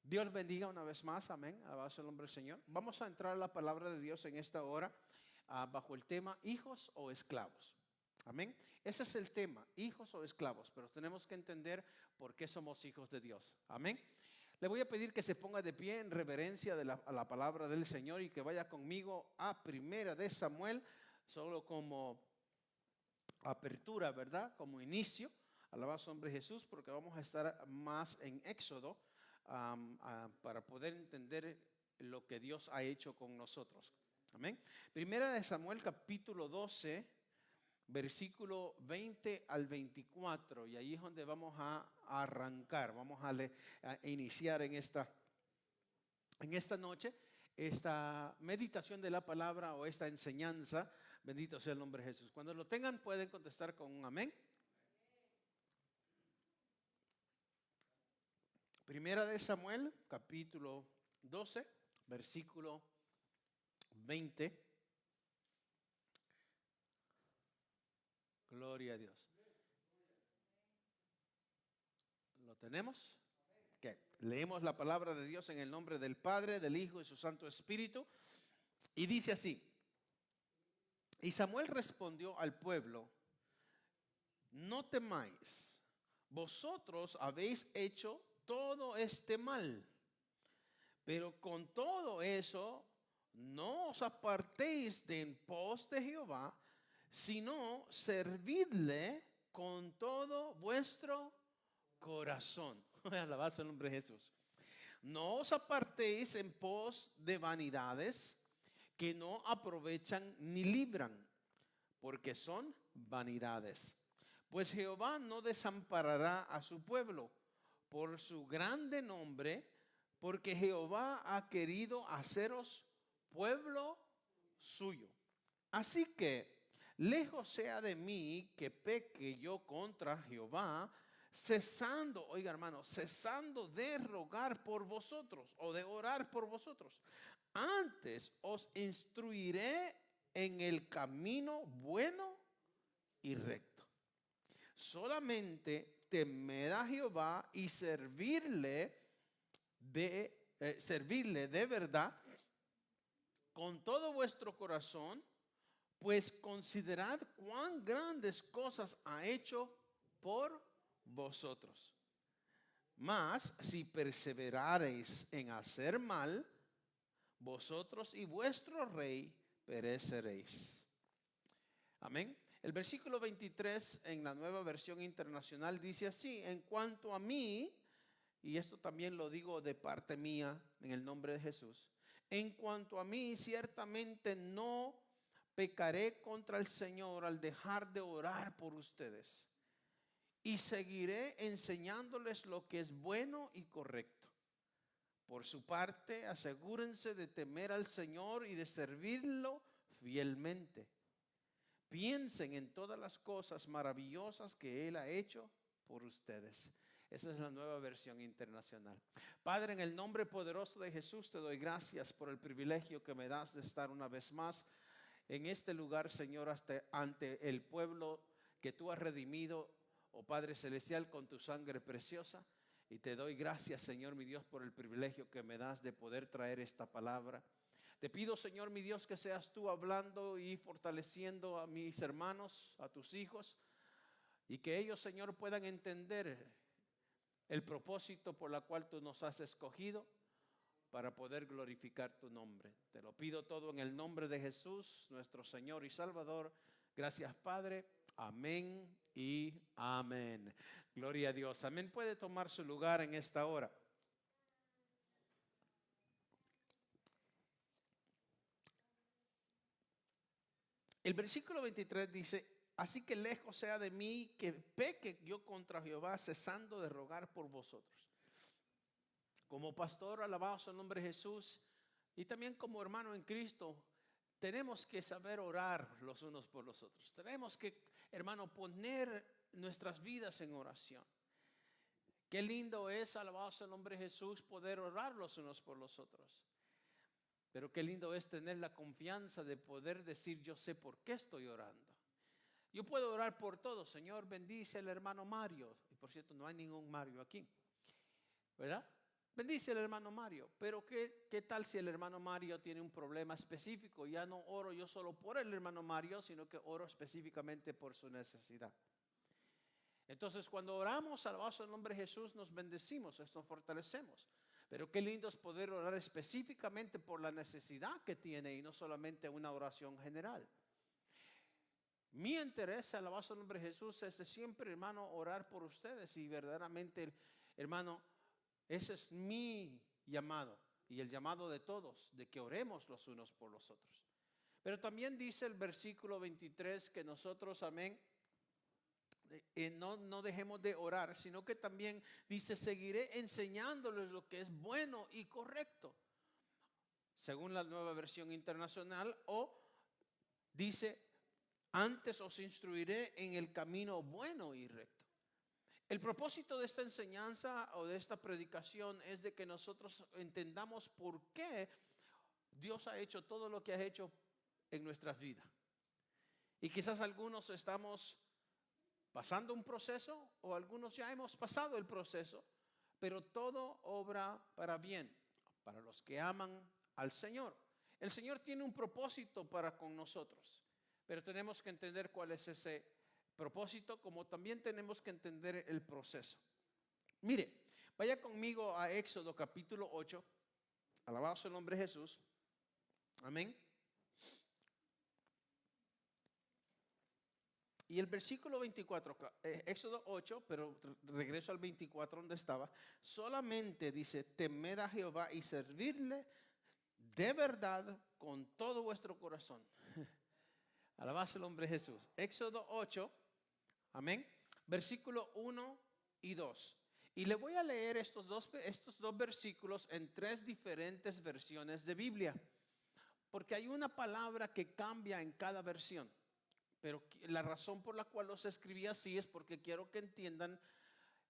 Dios bendiga una vez más, amén, alabado sea el nombre del Señor. Vamos a entrar a la palabra de Dios en esta hora bajo el tema hijos o esclavos. Amén. Ese es el tema, hijos o esclavos, pero tenemos que entender por qué somos hijos de Dios. Amén. Le voy a pedir que se ponga de pie en reverencia a la palabra del Señor y que vaya conmigo a Primera de Samuel, solo como apertura, ¿verdad? Como inicio. Alabado sea el nombre de Jesús, porque vamos a estar más en Éxodo para poder entender lo que Dios ha hecho con nosotros. Amén. Primera de Samuel capítulo 12, versículo 20 al 24. Y ahí es donde vamos a arrancar. Vamos a iniciar en esta noche esta meditación de la palabra o esta enseñanza. Bendito sea el nombre de Jesús. Cuando lo tengan pueden contestar con un amén. Primera de Samuel, capítulo 12, versículo 20. Gloria a Dios. ¿Lo tenemos? Okay. Leemos la palabra de Dios en el nombre del Padre, del Hijo y su Santo Espíritu. Y dice así: y Samuel respondió al pueblo: no temáis, vosotros habéis hecho todo este mal, pero con todo eso no os apartéis de en pos de Jehová, sino servidle con todo vuestro corazón. Alabado el nombre de Jesús. No os apartéis en pos de vanidades que no aprovechan ni libran, porque son vanidades. Pues Jehová no desamparará a su pueblo por su grande nombre, porque Jehová ha querido haceros pueblo suyo. Así que lejos sea de mí que peque yo contra Jehová, cesando, oiga hermano, cesando de rogar por vosotros o de orar por vosotros. Antes os instruiré en el camino bueno y recto. Solamente temed a Jehová y servirle de verdad con todo vuestro corazón, pues considerad cuán grandes cosas ha hecho por vosotros. Mas si perseverareis en hacer mal, vosotros y vuestro rey pereceréis. Amén. El versículo 23 en la Nueva Versión Internacional dice así: en cuanto a mí, y esto también lo digo de parte mía en el nombre de Jesús, en cuanto a mí ciertamente no pecaré contra el Señor al dejar de orar por ustedes, y seguiré enseñándoles lo que es bueno y correcto. Por su parte, asegúrense de temer al Señor y de servirlo fielmente. Piensen en todas las cosas maravillosas que Él ha hecho por ustedes. Esa es la Nueva Versión Internacional. Padre, en el nombre poderoso de Jesús te doy gracias por el privilegio que me das de estar una vez más en este lugar, Señor, ante el pueblo que tú has redimido, oh Padre Celestial, con tu sangre preciosa. Y te doy gracias, Señor, mi Dios, por el privilegio que me das de poder traer esta palabra. Te pido, Señor, mi Dios, que seas tú hablando y fortaleciendo a mis hermanos, a tus hijos, y que ellos, Señor, puedan entender el propósito por el cual tú nos has escogido para poder glorificar tu nombre. Te lo pido todo en el nombre de Jesús, nuestro Señor y Salvador. Gracias, Padre. Amén y amén. Gloria a Dios. Amén. Puede tomar su lugar en esta hora. El versículo 23 dice: así que lejos sea de mí que peque yo contra Jehová, cesando de rogar por vosotros. Como pastor, alabado sea el nombre de Jesús, y también como hermano en Cristo, tenemos que saber orar los unos por los otros. Tenemos que, hermano, poner nuestras vidas en oración. Qué lindo es, alabado sea el nombre de Jesús, poder orar los unos por los otros. Pero qué lindo es tener la confianza de poder decir: yo sé por qué estoy orando. Yo puedo orar por todo. Señor, bendice al hermano Mario. Y por cierto, no hay ningún Mario aquí, ¿verdad? bendice al hermano Mario. Pero ¿qué tal si el hermano Mario tiene un problema específico? Ya no oro yo solo por el hermano Mario, sino que oro específicamente por su necesidad. Entonces, cuando oramos, alabados el nombre de Jesús, nos bendecimos, nos fortalecemos. Pero qué lindo es poder orar específicamente por la necesidad que tiene y no solamente una oración general. Mi interés, alabados el nombre de Jesús, es de siempre, hermano, orar por ustedes. Y verdaderamente, hermano, ese es mi llamado y el llamado de todos, de que oremos los unos por los otros. Pero también dice el versículo 23 que nosotros, amén, no dejemos de orar, sino que también dice, seguiré enseñándoles lo que es bueno y correcto, según la Nueva Versión Internacional, o dice, antes os instruiré en el camino bueno y recto. El propósito de esta enseñanza o de esta predicación es de que nosotros entendamos por qué Dios ha hecho todo lo que ha hecho en nuestras vidas. Y quizás algunos estamos pasando un proceso o algunos ya hemos pasado el proceso, pero todo obra para bien, para los que aman al Señor. El Señor tiene un propósito para con nosotros, pero tenemos que entender cuál es ese propósito, como también tenemos que entender el proceso. Mire, vaya conmigo a Éxodo capítulo 8, alabado sea el nombre de Jesús, amén. Y el versículo 24, Éxodo 8, pero regreso al 24 donde estaba, solamente dice, temed a Jehová y servirle de verdad con todo vuestro corazón. Alabado el nombre de Jesús. Éxodo 8, amén, versículo 1 y 2. Y le voy a leer estos dos versículos en 3 diferentes versiones de Biblia, porque hay una palabra que cambia en cada versión. Pero la razón por la cual los escribí así es porque quiero que entiendan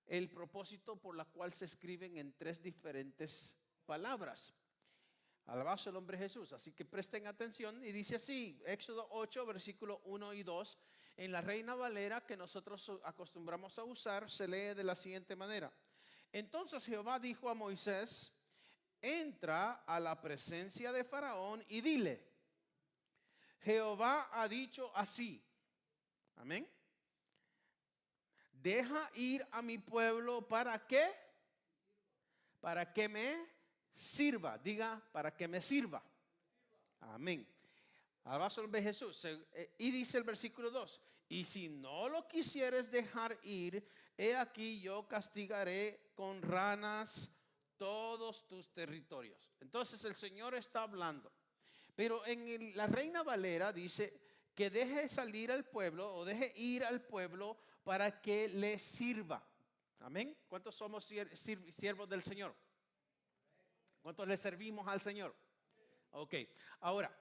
el propósito por la cual se escriben en 3 diferentes palabras. Alabado sea el nombre de Jesús. Así que presten atención y dice así, Éxodo 8, versículo 1 y 2. En la Reina Valera que nosotros acostumbramos a usar, se lee de la siguiente manera. Entonces Jehová dijo a Moisés, entra a la presencia de Faraón y dile, Jehová ha dicho así, amén. Deja ir a mi pueblo, ¿para qué? Para que me sirva. Diga, para que me sirva. Amén. Alabado el nombre de Jesús. Y dice el versículo 2, y si no lo quisieres dejar ir, he aquí yo castigaré con ranas todos tus territorios. Entonces el Señor está hablando. Pero en la Reina Valera dice que deje salir al pueblo o deje ir al pueblo para que le sirva. Amén. ¿Cuántos somos siervos del Señor? ¿Cuántos le servimos al Señor? Ok. Ahora,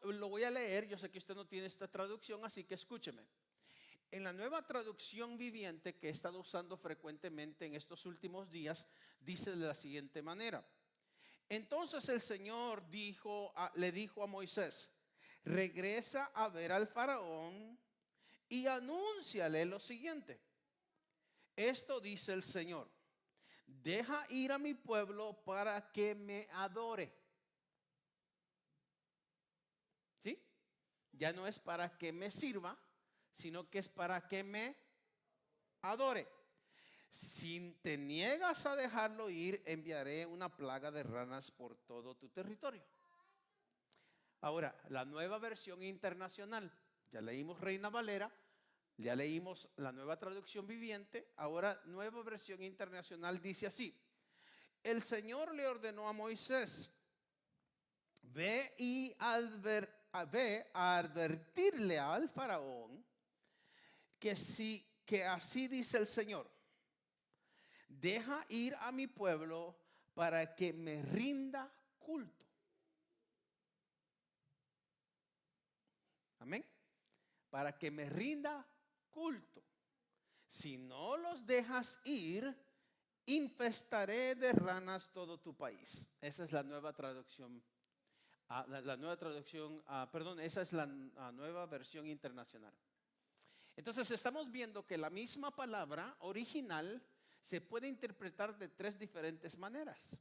lo voy a leer. Yo sé que usted no tiene esta traducción, así que escúcheme. En la Nueva Traducción Viviente que he estado usando frecuentemente en estos últimos días, dice de la siguiente manera. Entonces el Señor le dijo a Moisés, regresa a ver al faraón y anúnciale lo siguiente. Esto dice el Señor, deja ir a mi pueblo para que me adore. ¿Sí? Ya no es para que me sirva, sino que es para que me adore. Si te niegas a dejarlo ir, enviaré una plaga de ranas por todo tu territorio. Ahora, la Nueva Versión Internacional. Ya leímos Reina Valera, ya leímos la Nueva Traducción Viviente. Ahora, Nueva Versión Internacional dice así. El Señor le ordenó a Moisés, ve a advertirle al faraón que así dice el Señor. Deja ir a mi pueblo para que me rinda culto. Amén. Para que me rinda culto. Si no los dejas ir, infestaré de ranas todo tu país. Esa es la nueva traducción. Esa es la Nueva Versión Internacional. Entonces estamos viendo que la misma palabra original se puede interpretar de tres diferentes maneras.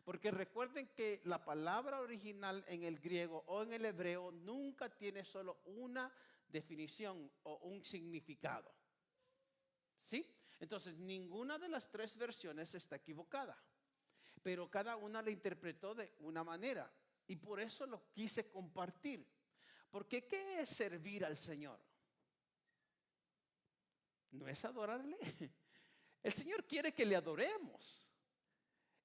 Porque recuerden que la palabra original en el griego o en el hebreo nunca tiene solo una definición o un significado. ¿Sí? Entonces, ninguna de las tres versiones está equivocada, pero cada una la interpretó de una manera, y por eso lo quise compartir. Porque ¿qué es servir al Señor? ¿No es adorarle? El Señor quiere que le adoremos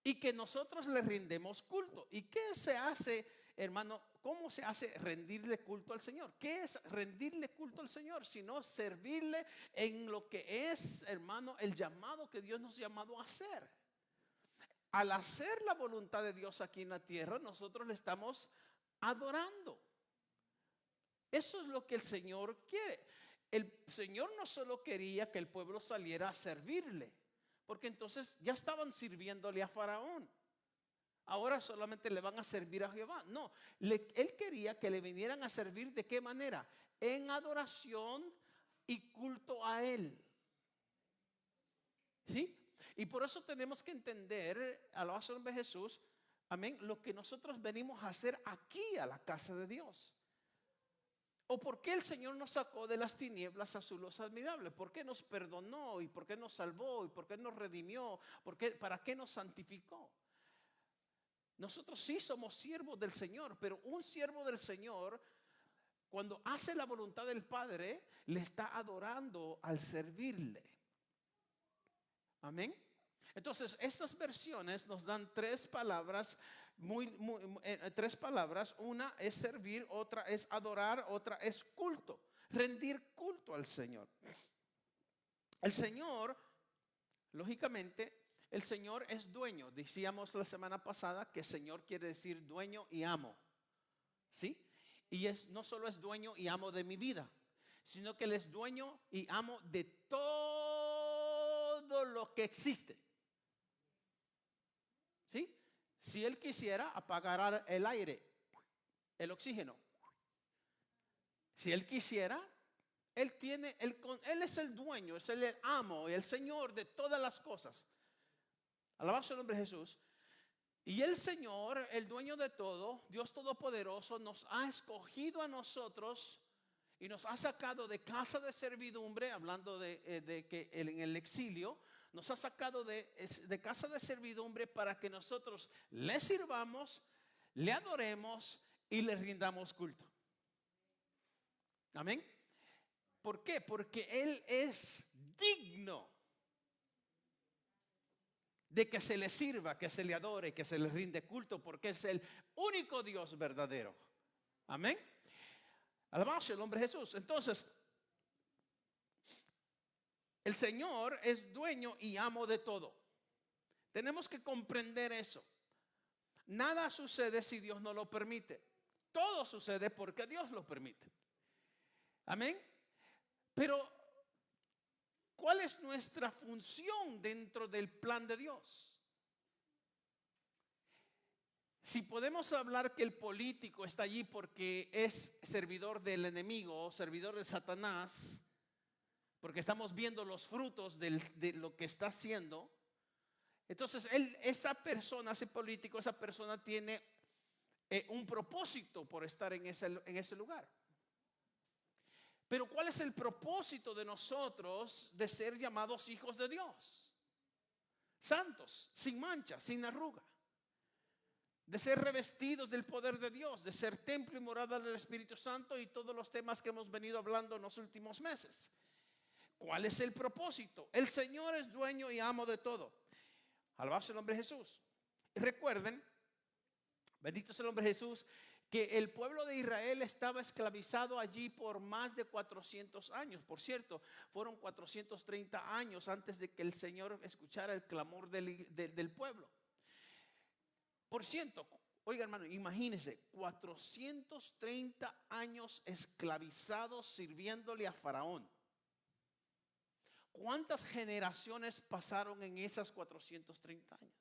y que nosotros le rindemos culto. ¿Y qué se hace, hermano? ¿Cómo se hace rendirle culto al Señor? ¿Qué es rendirle culto al Señor? Sino servirle en lo que es, hermano, el llamado que Dios nos ha llamado a hacer. Al hacer la voluntad de Dios aquí en la tierra, nosotros le estamos adorando. Eso es lo que el Señor quiere. El Señor no solo quería que el pueblo saliera a servirle, porque entonces ya estaban sirviéndole a Faraón. Ahora solamente le van a servir a Jehová. No, él quería que le vinieran a servir. ¿De qué manera? En adoración y culto a él. ¿Sí? Y por eso tenemos que entender, alabanza al nombre de Jesús, amén, lo que nosotros venimos a hacer aquí a la casa de Dios. ¿O por qué el Señor nos sacó de las tinieblas a su luz admirable? ¿Por qué nos perdonó? ¿Y por qué nos salvó? ¿Y por qué nos redimió? ¿Para qué nos santificó? Nosotros sí somos siervos del Señor, pero un siervo del Señor, cuando hace la voluntad del Padre, le está adorando al servirle. Amén. Entonces, estas versiones nos dan tres palabras, tres palabras. Una es servir, otra es adorar, otra es culto, rendir culto al Señor. El Señor, lógicamente, el Señor es dueño. Decíamos la semana pasada que Señor quiere decir dueño y amo. ¿Sí? Y no solo es dueño y amo de mi vida, sino que Él es dueño y amo de todo lo que existe. ¿Sí? Si Él quisiera, apagar el aire, el oxígeno. Si Él quisiera, Él es el dueño, es el amo y el Señor de todas las cosas. Alabado sea el nombre de Jesús. Y el Señor, el dueño de todo, Dios Todopoderoso, nos ha escogido a nosotros y nos ha sacado de casa de servidumbre, hablando de que en el exilio, nos ha sacado de casa de servidumbre para que nosotros le sirvamos, le adoremos y le rindamos culto. Amén. ¿Por qué? Porque Él es digno de que se le sirva, que se le adore, que se le rinde culto, porque es el único Dios verdadero. Amén. Alabado sea el nombre de Jesús. Entonces, el Señor es dueño y amo de todo. Tenemos que comprender eso. Nada sucede si Dios no lo permite. Todo sucede porque Dios lo permite. Amén. Pero, ¿cuál es nuestra función dentro del plan de Dios? Si podemos hablar que el político está allí porque es servidor del enemigo, servidor de Satanás, porque estamos viendo los frutos de lo que está haciendo, entonces esa persona, ese político, esa persona tiene un propósito por estar en ese lugar. Pero ¿cuál es el propósito de nosotros de ser llamados hijos de Dios? Santos, sin mancha, sin arruga. De ser revestidos del poder de Dios, de ser templo y morada del Espíritu Santo y todos los temas que hemos venido hablando en los últimos meses. ¿Cuál es el propósito? El Señor es dueño y amo de todo. Alabado sea el nombre de Jesús. Y recuerden, bendito sea el nombre de Jesús, que el pueblo de Israel estaba esclavizado allí por más de 400 años. Por cierto, fueron 430 años antes de que el Señor escuchara el clamor del pueblo. Por cierto, oiga hermano, imagínense, 430 años esclavizados sirviéndole a Faraón. ¿Cuántas generaciones pasaron en esas 430 años?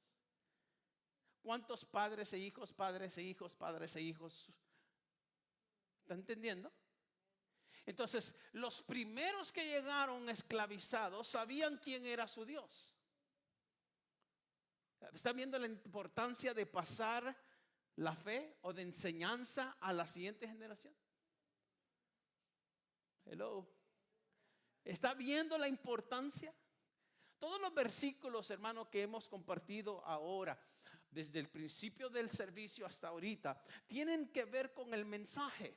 ¿Cuántos padres e hijos, padres e hijos, padres e hijos? ¿Están entendiendo? Entonces, los primeros que llegaron esclavizados sabían quién era su Dios. ¿Está viendo la importancia de pasar la fe o de enseñanza a la siguiente generación? Hello. ¿Está viendo la importancia? Todos los versículos, hermano, que hemos compartido ahora, desde el principio del servicio hasta ahorita, tienen que ver con el mensaje.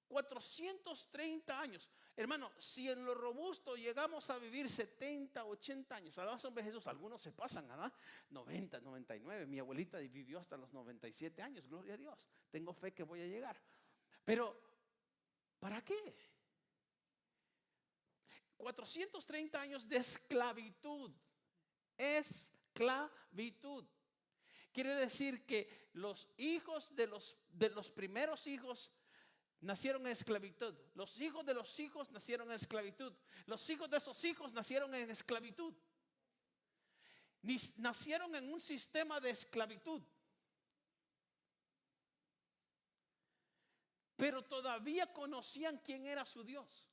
430 años. Hermano, si en lo robusto llegamos a vivir 70, 80 años, alabanza a Jesús, algunos se pasan, ¿verdad? 90, 99. Mi abuelita vivió hasta los 97 años, gloria a Dios. Tengo fe que voy a llegar. Pero, ¿para qué? 430 años de esclavitud. Esclavitud. Quiere decir que los hijos de los primeros hijos nacieron en esclavitud. Los hijos de los hijos nacieron en esclavitud. Los hijos de esos hijos nacieron en esclavitud. Nacieron en un sistema de esclavitud. Pero todavía conocían quién era su Dios.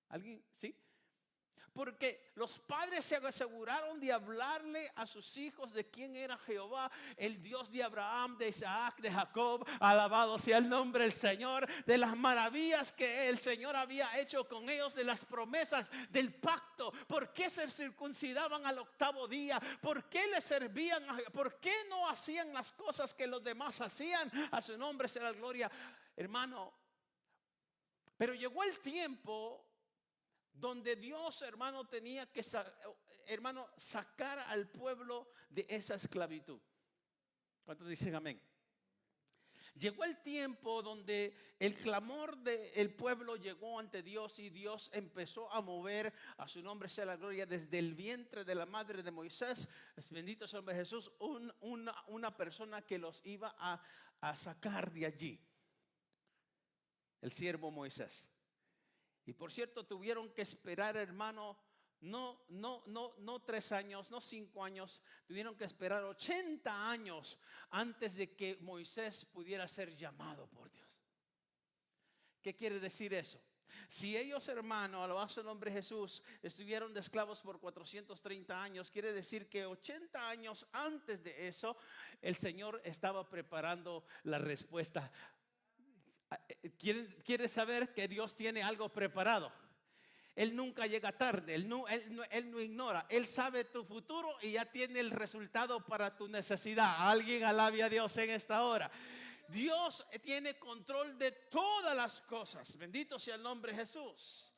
¿Alguien? ¿Sí? Porque los padres se aseguraron de hablarle a sus hijos de quién era Jehová, el Dios de Abraham, de Isaac, de Jacob. Alabado sea el nombre del Señor, de las maravillas que el Señor había hecho con ellos, de las promesas del pacto. ¿Por qué se circuncidaban al 8º día? ¿Por qué le servían? ¿Por qué no hacían las cosas que los demás hacían? A su nombre sea la gloria, hermano. Pero llegó el tiempo donde Dios, hermano, tenía que sacar al pueblo de esa esclavitud. ¿Cuántos dicen amén? Llegó el tiempo donde el clamor del pueblo llegó ante Dios y Dios empezó a mover, a su nombre sea la gloria, desde el vientre de la madre de Moisés, bendito sea el nombre de Jesús, una persona que los iba a sacar de allí. El siervo Moisés. Y por cierto, tuvieron que esperar, hermano, no 3 años, no 5 años, tuvieron que esperar 80 años antes de que Moisés pudiera ser llamado por Dios. ¿Qué quiere decir eso? Si ellos, hermano, alabado el nombre de Jesús, estuvieron de esclavos por 430 años, quiere decir que 80 años antes de eso, el Señor estaba preparando la respuesta. ¿Quiere saber que Dios tiene algo preparado? Él nunca llega tarde, él no ignora. Él sabe tu futuro y ya tiene el resultado para tu necesidad. Alguien alabe a Dios en esta hora. Dios tiene control de todas las cosas. Bendito sea el nombre de Jesús.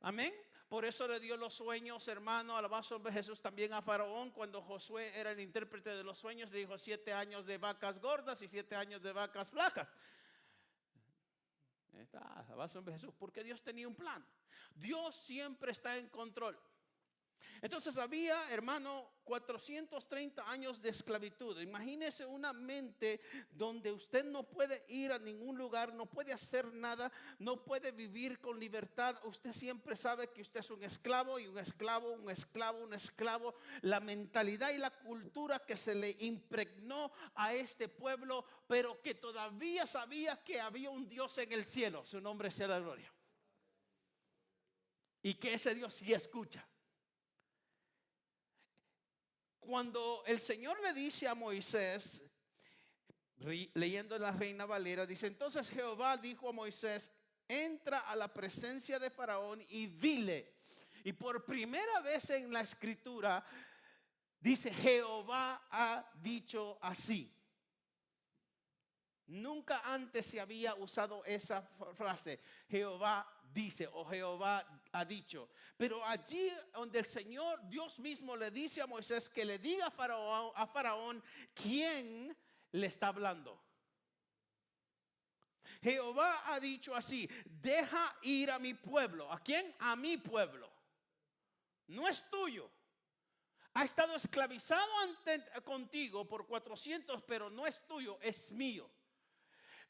Amén. Por eso le dio los sueños, hermano, alabado de Jesús, también a Faraón. Cuando Josué era el intérprete de los sueños, le dijo 7 años de vacas gordas y 7 años de vacas flacas. Está, alabado de Jesús, porque Dios tenía un plan. Dios siempre está en control. Entonces había, hermano, 430 años de esclavitud. Imagínese una mente donde usted no puede ir a ningún lugar, no puede hacer nada, no puede vivir con libertad. Usted siempre sabe que usted es un esclavo y un esclavo, un esclavo, un esclavo. La mentalidad y la cultura que se le impregnó a este pueblo, pero que todavía sabía que había un Dios en el cielo. Su nombre sea la gloria. Y que ese Dios sí escucha. Cuando el Señor le dice a Moisés, leyendo en la Reina Valera, dice: entonces Jehová dijo a Moisés: entra a la presencia de Faraón y dile. Y por primera vez en la escritura dice: Jehová ha dicho así. Nunca antes se había usado esa frase, Jehová dice o Jehová ha dicho. Pero allí donde el Señor Dios mismo le dice a Moisés que le diga a Faraón quién le está hablando. Jehová ha dicho así: deja ir a mi pueblo. ¿A quién? A mi pueblo. No es tuyo. Ha estado esclavizado contigo por 400, pero no es tuyo, es mío.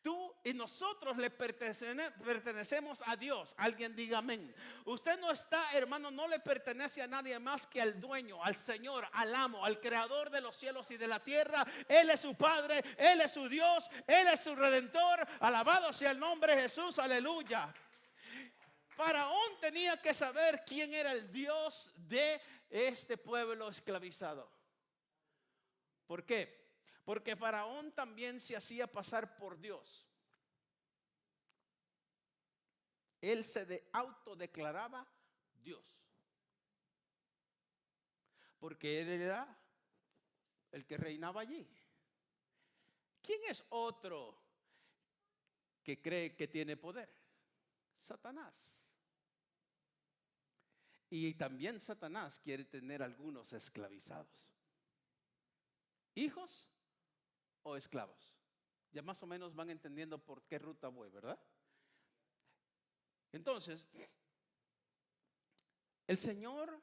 Tú y nosotros le pertenecemos a Dios. Alguien diga amén. Usted no está, hermano, no le pertenece a nadie más que al dueño, al Señor, al amo, al creador de los cielos y de la tierra. Él es su Padre, Él es su Dios, Él es su Redentor. Alabado sea el nombre de Jesús, aleluya. Faraón tenía que saber quién era el Dios de este pueblo esclavizado. ¿Por qué? Porque Faraón también se hacía pasar por Dios. Él se autodeclaraba Dios. Porque él era el que reinaba allí. ¿Quién es otro que cree que tiene poder? Satanás. Y también Satanás quiere tener algunos esclavizados. ¿Hijos o esclavos? Ya más o menos van entendiendo por qué ruta voy, ¿verdad? Entonces, el Señor,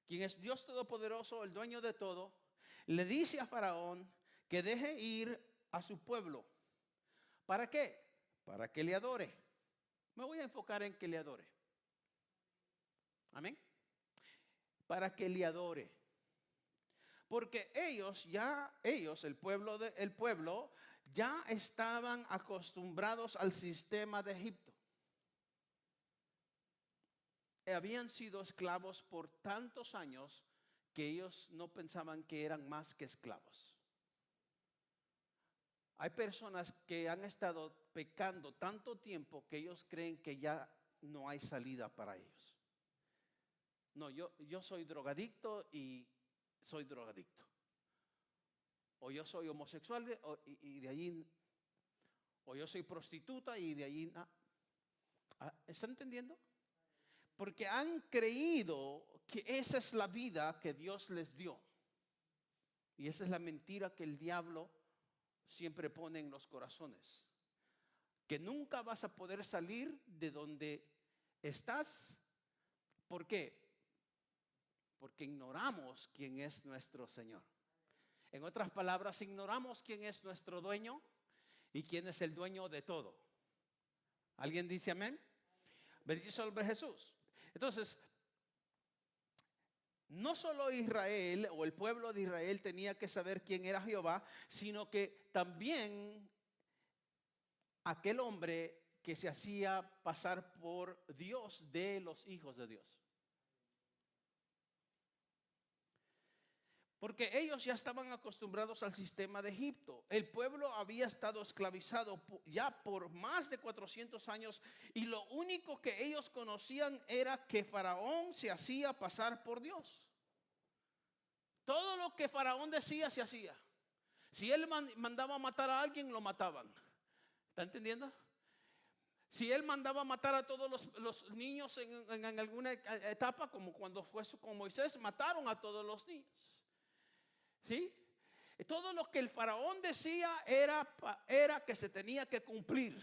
quien es Dios Todopoderoso, el dueño de todo, le dice a Faraón que deje ir a su pueblo. ¿Para qué? Para que le adore. Me voy a enfocar en que le adore. Amén. Para que le adore. Porque el pueblo, ya estaban acostumbrados al sistema de Egipto. Habían sido esclavos por tantos años que ellos no pensaban que eran más que esclavos. Hay personas que han estado pecando tanto tiempo que ellos creen que ya no hay salida para ellos. No, yo soy drogadicto y soy drogadicto. O yo soy homosexual y de allí, o yo soy prostituta y de allí. ¿Están entendiendo? Porque han creído que esa es la vida que Dios les dio. Y esa es la mentira que el diablo siempre pone en los corazones. Que nunca vas a poder salir de donde estás. ¿Por qué? Porque ignoramos quién es nuestro Señor. En otras palabras, ignoramos quién es nuestro dueño y quién es el dueño de todo. ¿Alguien dice amén? Bendito sea el nombre de Jesús. Entonces, no solo Israel o el pueblo de Israel tenía que saber quién era Jehová, sino que también aquel hombre que se hacía pasar por Dios de los hijos de Dios. Porque ellos ya estaban acostumbrados al sistema de Egipto. El pueblo había estado esclavizado ya por más de 400 años y lo único que ellos conocían era que Faraón se hacía pasar por Dios. Todo lo que Faraón decía se hacía. Si él mandaba matar a alguien, lo mataban. ¿Está entendiendo? Si él mandaba matar a todos los niños en alguna etapa, como cuando fue con Moisés, mataron a todos los niños. ¿Sí? Todo lo que el faraón decía era que se tenía que cumplir.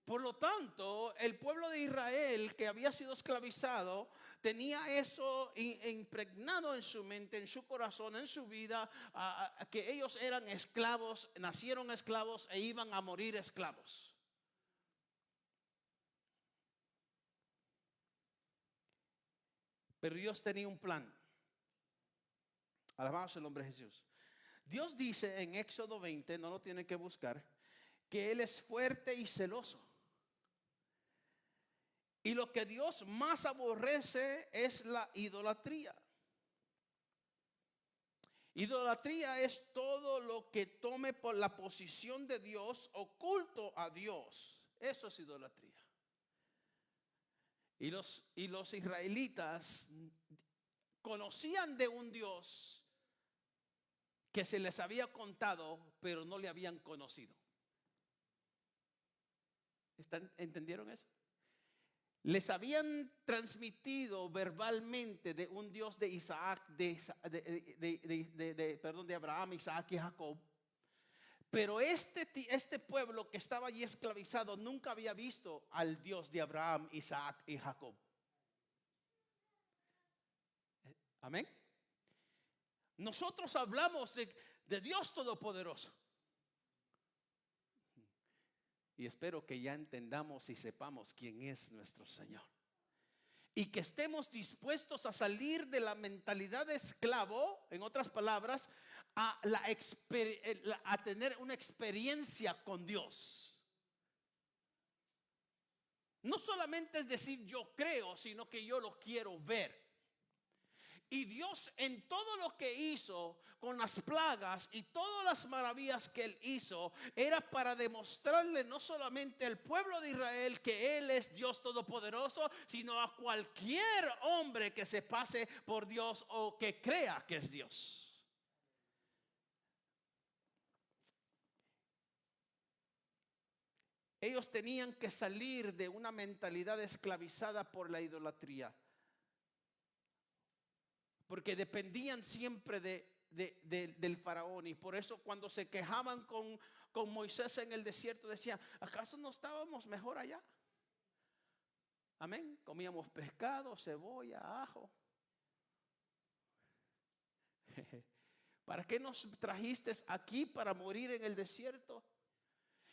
Por lo tanto, el pueblo de Israel que había sido esclavizado tenía eso impregnado en su mente, en su corazón, en su vida, que ellos eran esclavos, nacieron esclavos e iban a morir esclavos. Pero Dios tenía un plan. Alabamos el nombre de Jesús. Dios dice en Éxodo 20, no lo tiene que buscar, que Él es fuerte y celoso. Y lo que Dios más aborrece es la idolatría. Idolatría es todo lo que tome por la posición de Dios, oculto a Dios. Eso es idolatría. Y los israelitas conocían de un Dios que se les había contado, pero no le habían conocido. ¿Entendieron eso? Les habían transmitido verbalmente de un Dios de Isaac, de Abraham, Isaac y Jacob. Pero este pueblo que estaba allí esclavizado nunca había visto al Dios de Abraham, Isaac y Jacob. Amén. Nosotros hablamos de Dios Todopoderoso. Y espero que ya entendamos y sepamos quién es nuestro Señor. Y que estemos dispuestos a salir de la mentalidad de esclavo, en otras palabras, a tener una experiencia con Dios. No solamente es decir yo creo, sino que yo lo quiero ver. Y Dios en todo lo que hizo con las plagas y todas las maravillas que Él hizo, era para demostrarle no solamente al pueblo de Israel que Él es Dios todopoderoso, sino a cualquier hombre que se pase por Dios o que crea que es Dios. Ellos tenían que salir de una mentalidad esclavizada por la idolatría, porque dependían siempre del faraón. Y por eso cuando se quejaban con Moisés en el desierto, decían: ¿acaso no estábamos mejor allá? Amén. Comíamos pescado, cebolla, ajo. ¿Para qué nos trajiste aquí para morir en el desierto?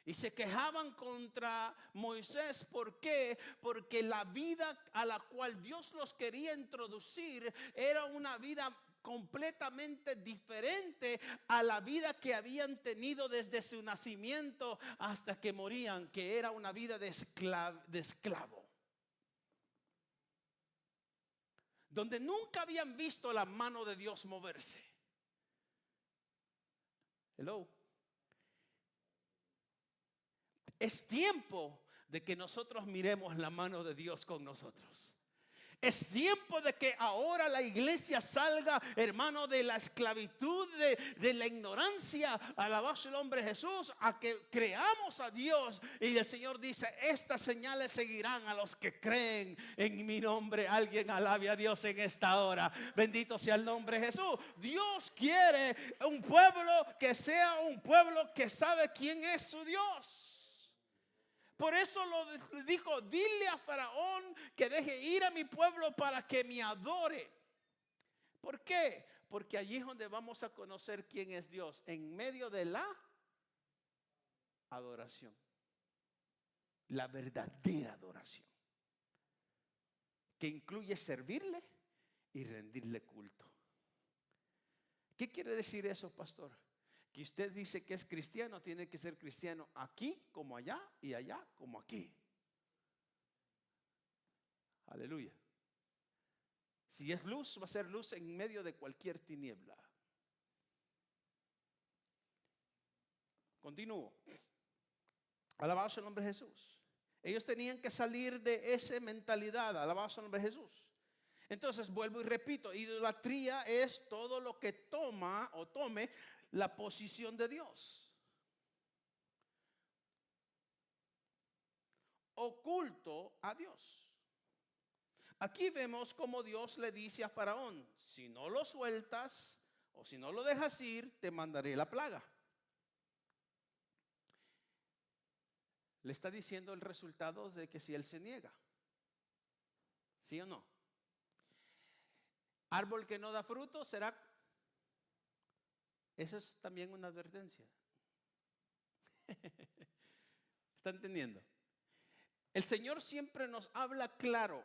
Y se quejaban contra Moisés. ¿Por qué? Porque la vida a la cual Dios los quería introducir era una vida completamente diferente a la vida que habían tenido desde su nacimiento hasta que morían, que era una vida de esclavo, donde nunca habían visto la mano de Dios moverse. Hello. Es tiempo de que nosotros miremos la mano de Dios con nosotros. Es tiempo de que ahora la iglesia salga, hermano, de la esclavitud, de la ignorancia, alabado el nombre de Jesús, a que creamos a Dios. Y el Señor dice: estas señales seguirán a los que creen en mi nombre. Alguien alabe a Dios en esta hora. Bendito sea el nombre de Jesús. Dios quiere un pueblo que sea un pueblo que sabe quién es su Dios. Por eso lo dijo: dile a Faraón que deje ir a mi pueblo para que me adore. ¿Por qué? Porque allí es donde vamos a conocer quién es Dios, en medio de la adoración, la verdadera adoración, que incluye servirle y rendirle culto. ¿Qué quiere decir eso, pastor? Que usted dice que es cristiano, tiene que ser cristiano aquí como allá y allá como aquí. Aleluya. Si es luz, va a ser luz en medio de cualquier tiniebla. Continúo. Alabado sea el nombre de Jesús. Ellos tenían que salir de esa mentalidad. Alabado sea el nombre de Jesús. Entonces vuelvo y repito: idolatría es todo lo que toma o tome la posición de Dios. Oculto a Dios. Aquí vemos como Dios le dice a Faraón: si no lo sueltas o si no lo dejas ir, te mandaré la plaga. Le está diciendo el resultado de que si él se niega. ¿Sí o no? Árbol que no da fruto será. Eso es también una advertencia. ¿Está entendiendo? El Señor siempre nos habla claro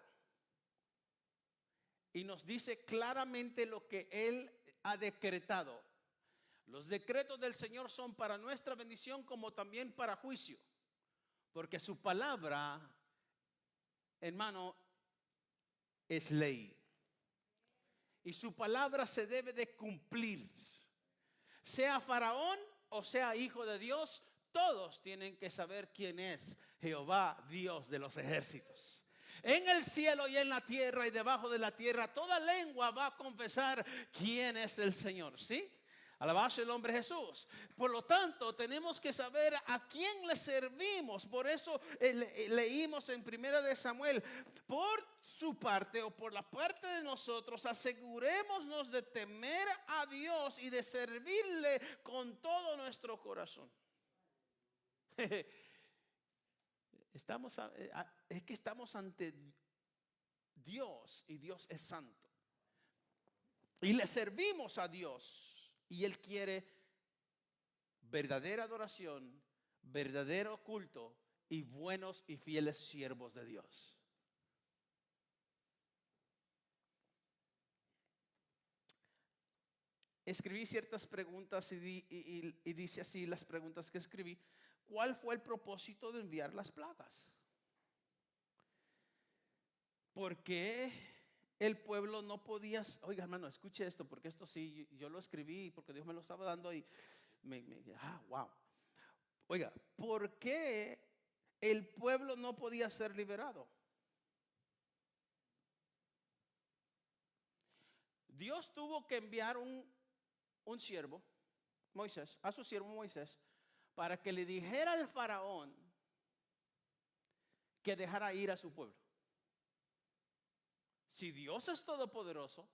y nos dice claramente lo que Él ha decretado. Los decretos del Señor son para nuestra bendición como también para juicio, porque su palabra, hermano, es ley. Y su palabra se debe de cumplir. Sea Faraón o sea hijo de Dios, todos tienen que saber quién es Jehová, Dios de los ejércitos. En el cielo y en la tierra y debajo de la tierra, toda lengua va a confesar quién es el Señor. ¿Sí? Alabado el nombre de Jesús. Por lo tanto, tenemos que saber a quién le servimos. Por eso leímos en 1 de Samuel: por su parte o por la parte de nosotros, asegurémonos de temer a Dios y de servirle con todo nuestro corazón. Es que estamos ante Dios y Dios es santo. Y le servimos a Dios. Y Él quiere verdadera adoración, verdadero culto y buenos y fieles siervos de Dios. Escribí ciertas preguntas y dice así las preguntas que escribí: ¿cuál fue el propósito de enviar las plagas? ¿Por qué el pueblo no podía? Oiga, hermano, escuche esto, porque esto sí, yo lo escribí porque Dios me lo estaba dando y wow. Oiga, ¿por qué el pueblo no podía ser liberado? Dios tuvo que enviar un siervo, Moisés, a su siervo Moisés, para que le dijera al faraón que dejara ir a su pueblo. Si Dios es todopoderoso,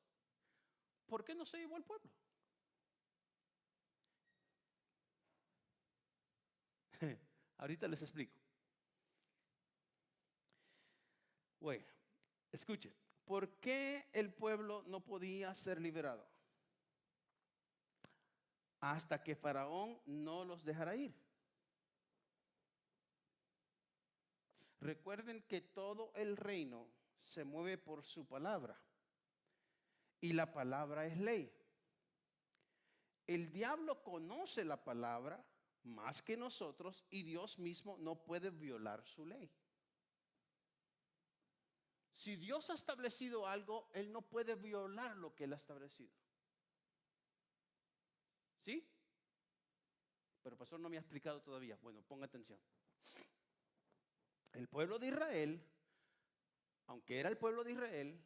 ¿por qué no se llevó el pueblo? Ahorita les explico. Bueno, escuche, ¿por qué el pueblo no podía ser liberado? Hasta que Faraón no los dejara ir. Recuerden que todo el reino se mueve por su palabra. Y la palabra es ley. El diablo conoce la palabra más que nosotros y Dios mismo no puede violar su ley. Si Dios ha establecido algo, Él no puede violar lo que Él ha establecido. ¿Sí? Pero el pastor no me ha explicado todavía. Bueno, ponga atención. El pueblo de Israel, aunque era el pueblo de Israel,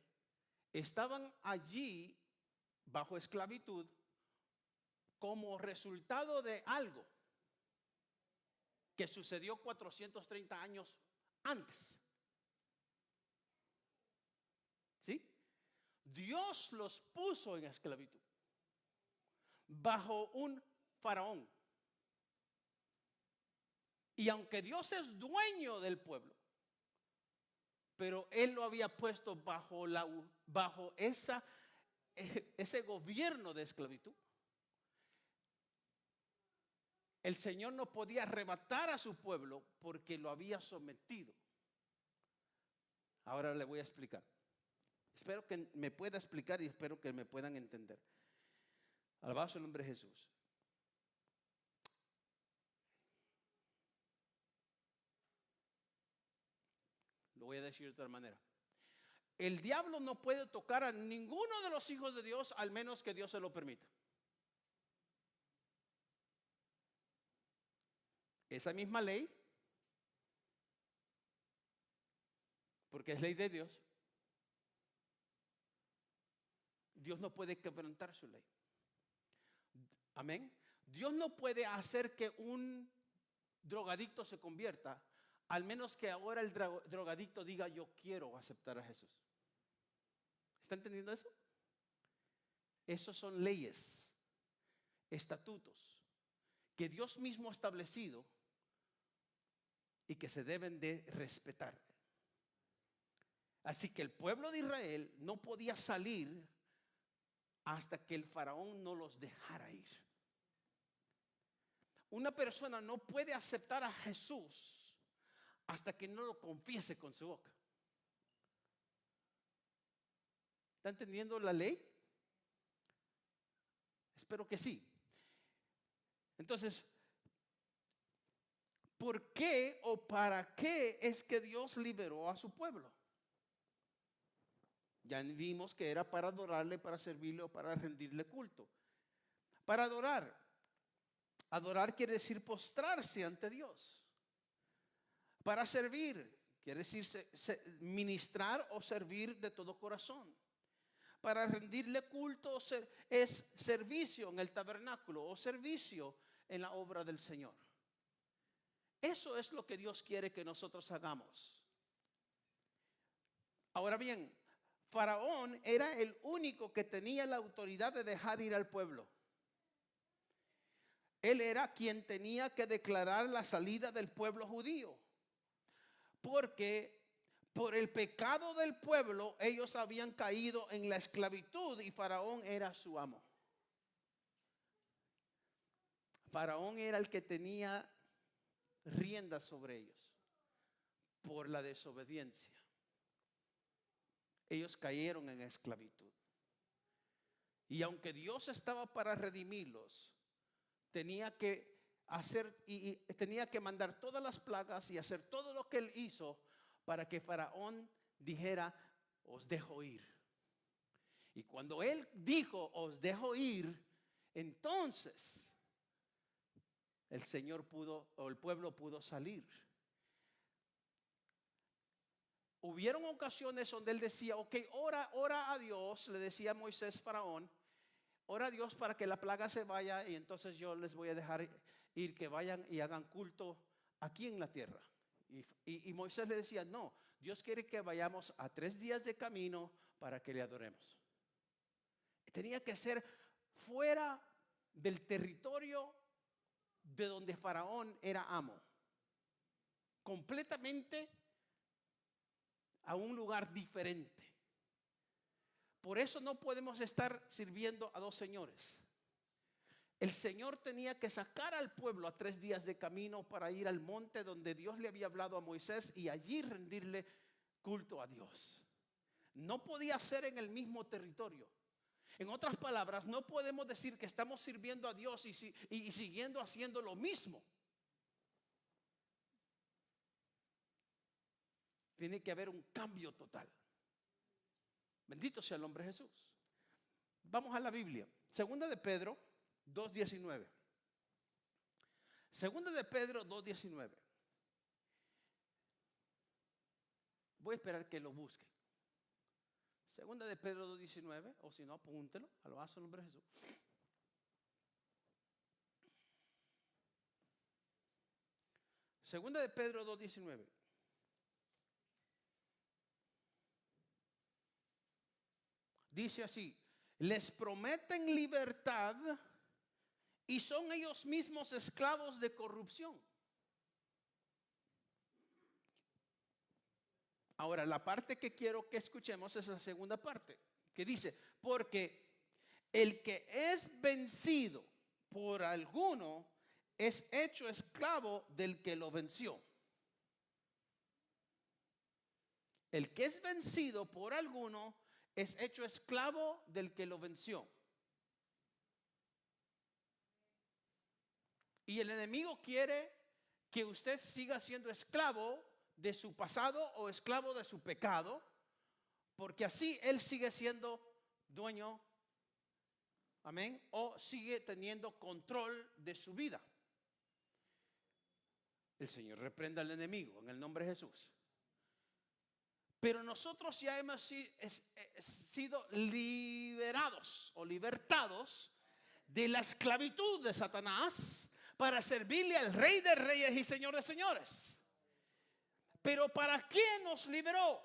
estaban allí bajo esclavitud como resultado de algo que sucedió 430 años antes. ¿Sí? Dios los puso en esclavitud bajo un faraón. Y aunque Dios es dueño del pueblo, pero Él lo había puesto bajo ese gobierno de esclavitud. El Señor no podía arrebatar a su pueblo porque lo había sometido. Ahora le voy a explicar. Espero que me pueda explicar y espero que me puedan entender. Alabado sea el nombre de Jesús. Lo voy a decir de otra manera. El diablo no puede tocar a ninguno de los hijos de Dios al menos que Dios se lo permita. Esa misma ley, porque es ley de Dios, Dios no puede quebrantar su ley. Amén. Dios no puede hacer que un drogadicto se convierta, al menos que ahora el drogadicto diga: yo quiero aceptar a Jesús. ¿Está entendiendo eso? Esos son leyes, estatutos que Dios mismo ha establecido y que se deben de respetar. Así que el pueblo de Israel no podía salir hasta que el faraón no los dejara ir. Una persona no puede aceptar a Jesús hasta que no lo confiese con su boca. ¿Está entendiendo la ley? Espero que sí. Entonces, ¿por qué o para qué es que Dios liberó a su pueblo? Ya vimos que era para adorarle, para servirle o para rendirle culto. Para adorar. Adorar quiere decir postrarse ante Dios. Para servir quiere decir ministrar o servir de todo corazón. Para rendirle culto es servicio en el tabernáculo o servicio en la obra del Señor. Eso es lo que Dios quiere que nosotros hagamos. Ahora bien, Faraón era el único que tenía la autoridad de dejar ir al pueblo. Él era quien tenía que declarar la salida del pueblo judío. Porque por el pecado del pueblo ellos habían caído en la esclavitud y Faraón era su amo. Faraón era el que tenía riendas sobre ellos por la desobediencia. Ellos cayeron en esclavitud. Y aunque Dios estaba para redimirlos, tenía que tenía que mandar todas las plagas y hacer todo lo que él hizo para que Faraón dijera: os dejo ir. Y cuando él dijo, os dejo ir, entonces el Señor pudo, o el pueblo pudo salir. Hubieron ocasiones donde él decía, ok, ora a Dios, le decía a Moisés, Faraón, ora a Dios para que la plaga se vaya y entonces yo les voy a dejar ir, que vayan y hagan culto aquí en la tierra. Y Moisés le decía, no, Dios quiere que vayamos a 3 días de camino para que le adoremos. Tenía que ser fuera del territorio de donde Faraón era amo, completamente a un lugar diferente. Por eso no podemos estar sirviendo a 2 señores. El Señor tenía que sacar al pueblo a 3 días de camino para ir al monte donde Dios le había hablado a Moisés y allí rendirle culto a Dios. No podía ser en el mismo territorio. En otras palabras, no podemos decir que estamos sirviendo a Dios y siguiendo haciendo lo mismo. Tiene que haber un cambio total. Bendito sea el nombre de Jesús. Vamos a la Biblia. Segunda de Pedro 2:19. Segunda de Pedro 2:19. Voy a esperar que lo busque. Segunda de Pedro 2:19, o si no, apúntelo. Alabanza al nombre de Jesús. Segunda de Pedro 2:19. Dice así: les prometen libertad y son ellos mismos esclavos de corrupción. Ahora, la parte que quiero que escuchemos es la segunda parte, que dice, porque el que es vencido por alguno es hecho esclavo del que lo venció. El que es vencido por alguno es hecho esclavo del que lo venció. Y el enemigo quiere que usted siga siendo esclavo de su pasado o esclavo de su pecado, porque así él sigue siendo dueño, amén, o sigue teniendo control de su vida. El Señor reprenda al enemigo en el nombre de Jesús. Pero nosotros ya hemos sido liberados o libertados de la esclavitud de Satanás para servirle al Rey de Reyes y Señor de Señores. Pero ¿para qué nos liberó?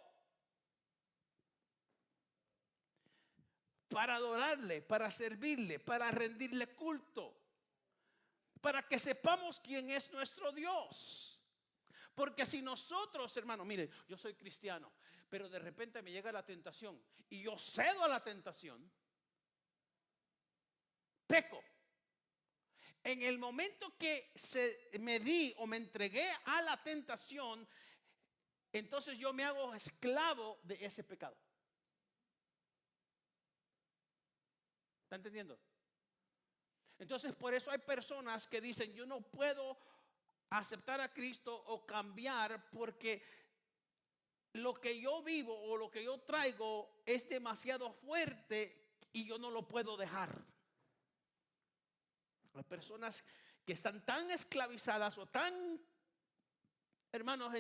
Para adorarle, para servirle, para rendirle culto, para que sepamos quién es nuestro Dios. Porque si nosotros, hermano, mire, yo soy cristiano, pero de repente me llega la tentación y yo cedo a la tentación, peco. En el momento que me di o me entregué a la tentación, entonces yo me hago esclavo de ese pecado. ¿Está entendiendo? Entonces por eso hay personas que dicen, yo no puedo aceptar a Cristo o cambiar porque lo que yo vivo o lo que yo traigo es demasiado fuerte y yo no lo puedo dejar. Hay personas que están tan esclavizadas o tan, hermanos,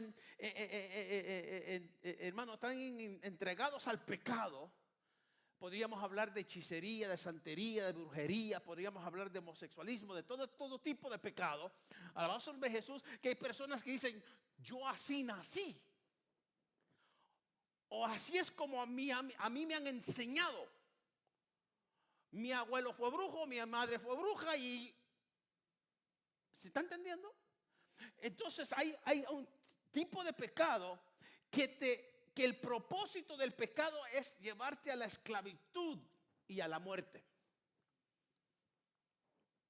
hermanos, tan entregados al pecado. Podríamos hablar de hechicería, de santería, de brujería, podríamos hablar de homosexualismo, de todo tipo de pecado. Alabanza al nombre de Jesús, que hay personas que dicen, yo así nací. O así es como a mí me han enseñado. Mi abuelo fue brujo, mi madre fue bruja y... ¿se está entendiendo? Entonces hay un tipo de pecado que el propósito del pecado es llevarte a la esclavitud y a la muerte.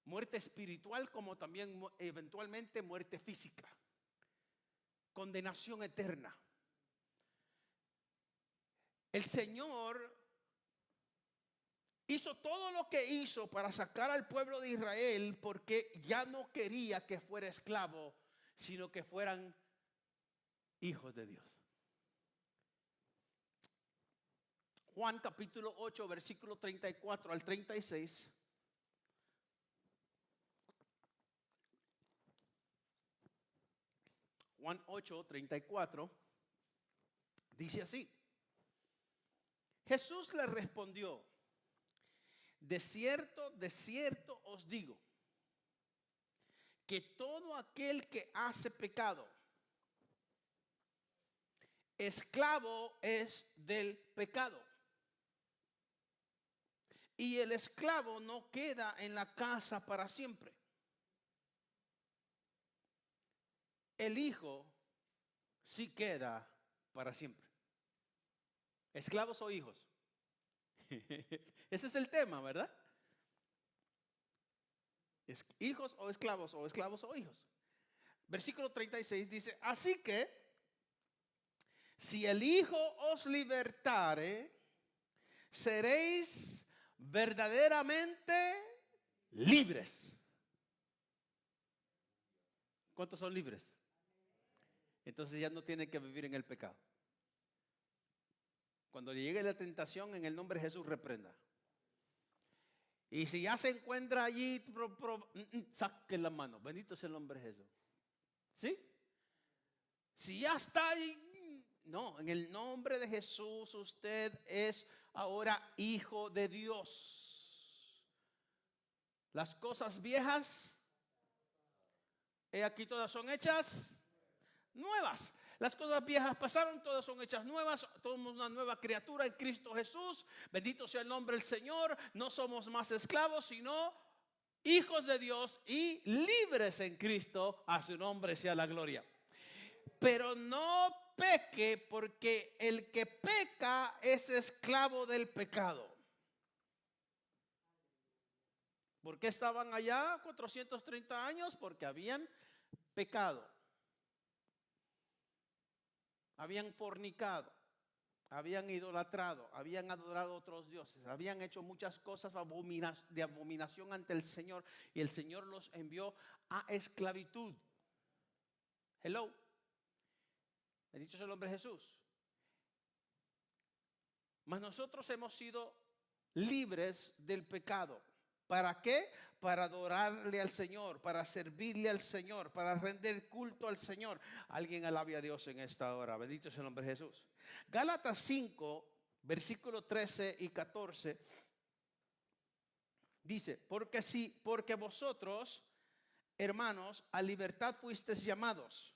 Muerte espiritual como también eventualmente muerte física. Condenación eterna. El Señor hizo todo lo que hizo para sacar al pueblo de Israel porque ya no quería que fuera esclavo, sino que fueran hijos de Dios. Juan capítulo 8, versículo 34 al 36. Juan 8, 34. Dice así. Jesús le respondió: de cierto os digo, que todo aquel que hace pecado, esclavo es del pecado. Y el esclavo no queda en la casa para siempre. El hijo sí queda para siempre. ¿Esclavos o hijos? Ese es el tema, ¿verdad? Hijos o esclavos o hijos. Versículo 36 dice: así que si el Hijo os libertare, seréis verdaderamente libres. ¿Cuántos son libres? Entonces ya no tienen que vivir en el pecado. Cuando le llegue la tentación, en el nombre de Jesús reprenda. Y si ya se encuentra allí, saque la mano. Bendito sea el nombre de Jesús. ¿Sí? Si ya está ahí, no, en el nombre de Jesús usted es ahora hijo de Dios. Las cosas viejas, aquí todas son hechas nuevas. Las cosas viejas pasaron, todas son hechas nuevas. Somos una nueva criatura en Cristo Jesús. Bendito sea el nombre del Señor. No somos más esclavos, sino hijos de Dios y libres en Cristo. A su nombre sea la gloria. Pero no peque, porque el que peca es esclavo del pecado. ¿Por qué estaban allá 430 años? Porque habían pecado. Habían fornicado, habían idolatrado, habían adorado a otros dioses, habían hecho muchas cosas de abominación ante el Señor, y el Señor los envió a esclavitud. Hello. Bendito sea el nombre de Jesús. Mas nosotros hemos sido libres del pecado. ¿Para qué? Para adorarle al Señor, para servirle al Señor, para rendir culto al Señor. Alguien alabe a Dios en esta hora. Bendito sea el nombre de Jesús. Gálatas 5, versículo 13 y 14. Dice: porque vosotros, hermanos, a libertad fuisteis llamados.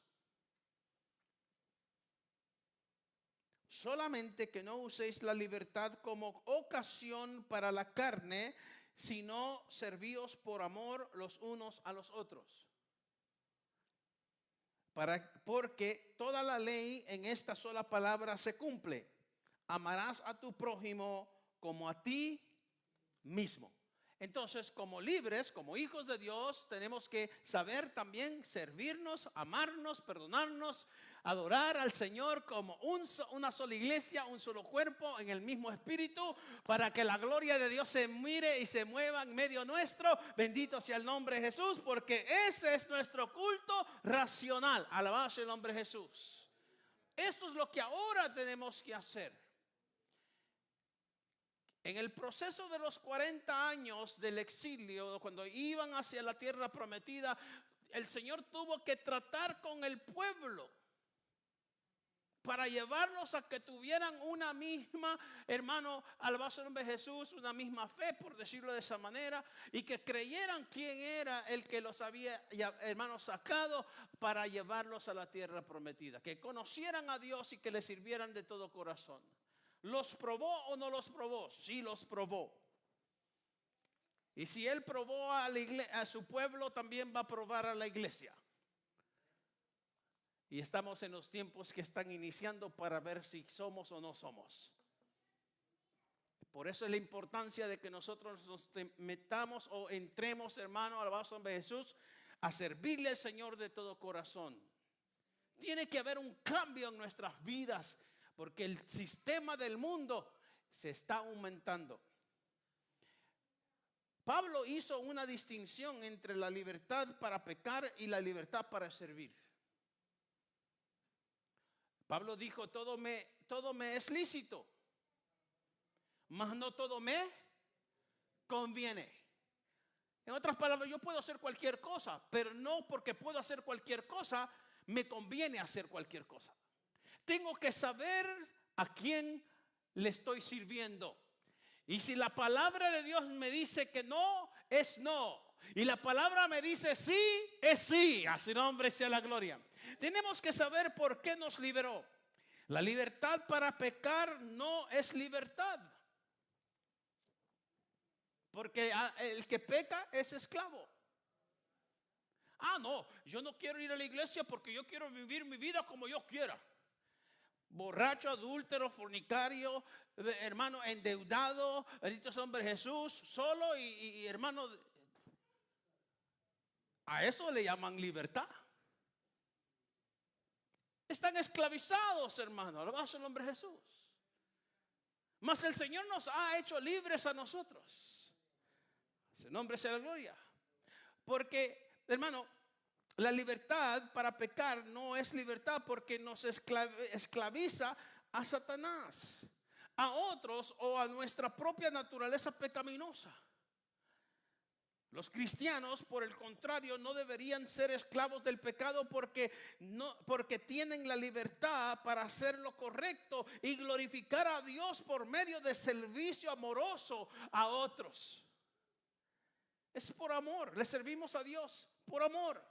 Solamente que no uséis la libertad como ocasión para la carne, sino servíos por amor los unos a los otros. Porque toda la ley en esta sola palabra se cumple: amarás a tu prójimo como a ti mismo. Entonces, como libres, como hijos de Dios, tenemos que saber también servirnos, amarnos, perdonarnos, adorar al Señor como una sola iglesia, un solo cuerpo, en el mismo espíritu, para que la gloria de Dios se mire y se mueva en medio nuestro. Bendito sea el nombre de Jesús, porque ese es nuestro culto racional. Alabado sea el nombre de Jesús. Esto es lo que ahora tenemos que hacer. En el proceso de los 40 años del exilio, cuando iban hacia la tierra prometida, el Señor tuvo que tratar con el pueblo para llevarlos a que tuvieran una misma, hermano, alabado el nombre de Jesús, una misma fe, por decirlo de esa manera, y que creyeran quién era el que los había, hermano, sacado para llevarlos a la tierra prometida, que conocieran a Dios y que le sirvieran de todo corazón. ¿Los probó o no los probó? Sí, los probó. Y si Él probó a su pueblo, también va a probar a la iglesia. Y estamos en los tiempos que están iniciando para ver si somos o no somos. Por eso es la importancia de que nosotros nos metamos o entremos, hermano, alabado sea el nombre de Jesús, a servirle al Señor de todo corazón. Tiene que haber un cambio en nuestras vidas, porque el sistema del mundo se está aumentando. Pablo hizo una distinción entre la libertad para pecar y la libertad para servir. Pablo dijo: todo me es lícito, mas no todo me conviene. En otras palabras, yo puedo hacer cualquier cosa, pero no porque puedo hacer cualquier cosa, me conviene hacer cualquier cosa. Tengo que saber a quién le estoy sirviendo. Y si la palabra de Dios me dice que no, es no. Y la palabra me dice sí, es sí. A su nombre sea la gloria. Tenemos que saber por qué nos liberó. La libertad para pecar no es libertad. Porque el que peca es esclavo. No, yo no quiero ir a la iglesia porque yo quiero vivir mi vida como yo quiera. Borracho, adúltero, fornicario, hermano endeudado, bendito sea el nombre de Jesús, solo y hermano. A eso le llaman libertad. Están esclavizados, hermano. Alabado sea el nombre de Jesús. Mas el Señor nos ha hecho libres a nosotros. Su nombre sea la gloria. Porque, hermano, la libertad para pecar no es libertad porque nos esclaviza a Satanás, a otros o a nuestra propia naturaleza pecaminosa. Los cristianos, por el contrario, no deberían ser esclavos del pecado porque tienen la libertad para hacer lo correcto y glorificar a Dios por medio de servicio amoroso a otros. Es por amor, le servimos a Dios por amor.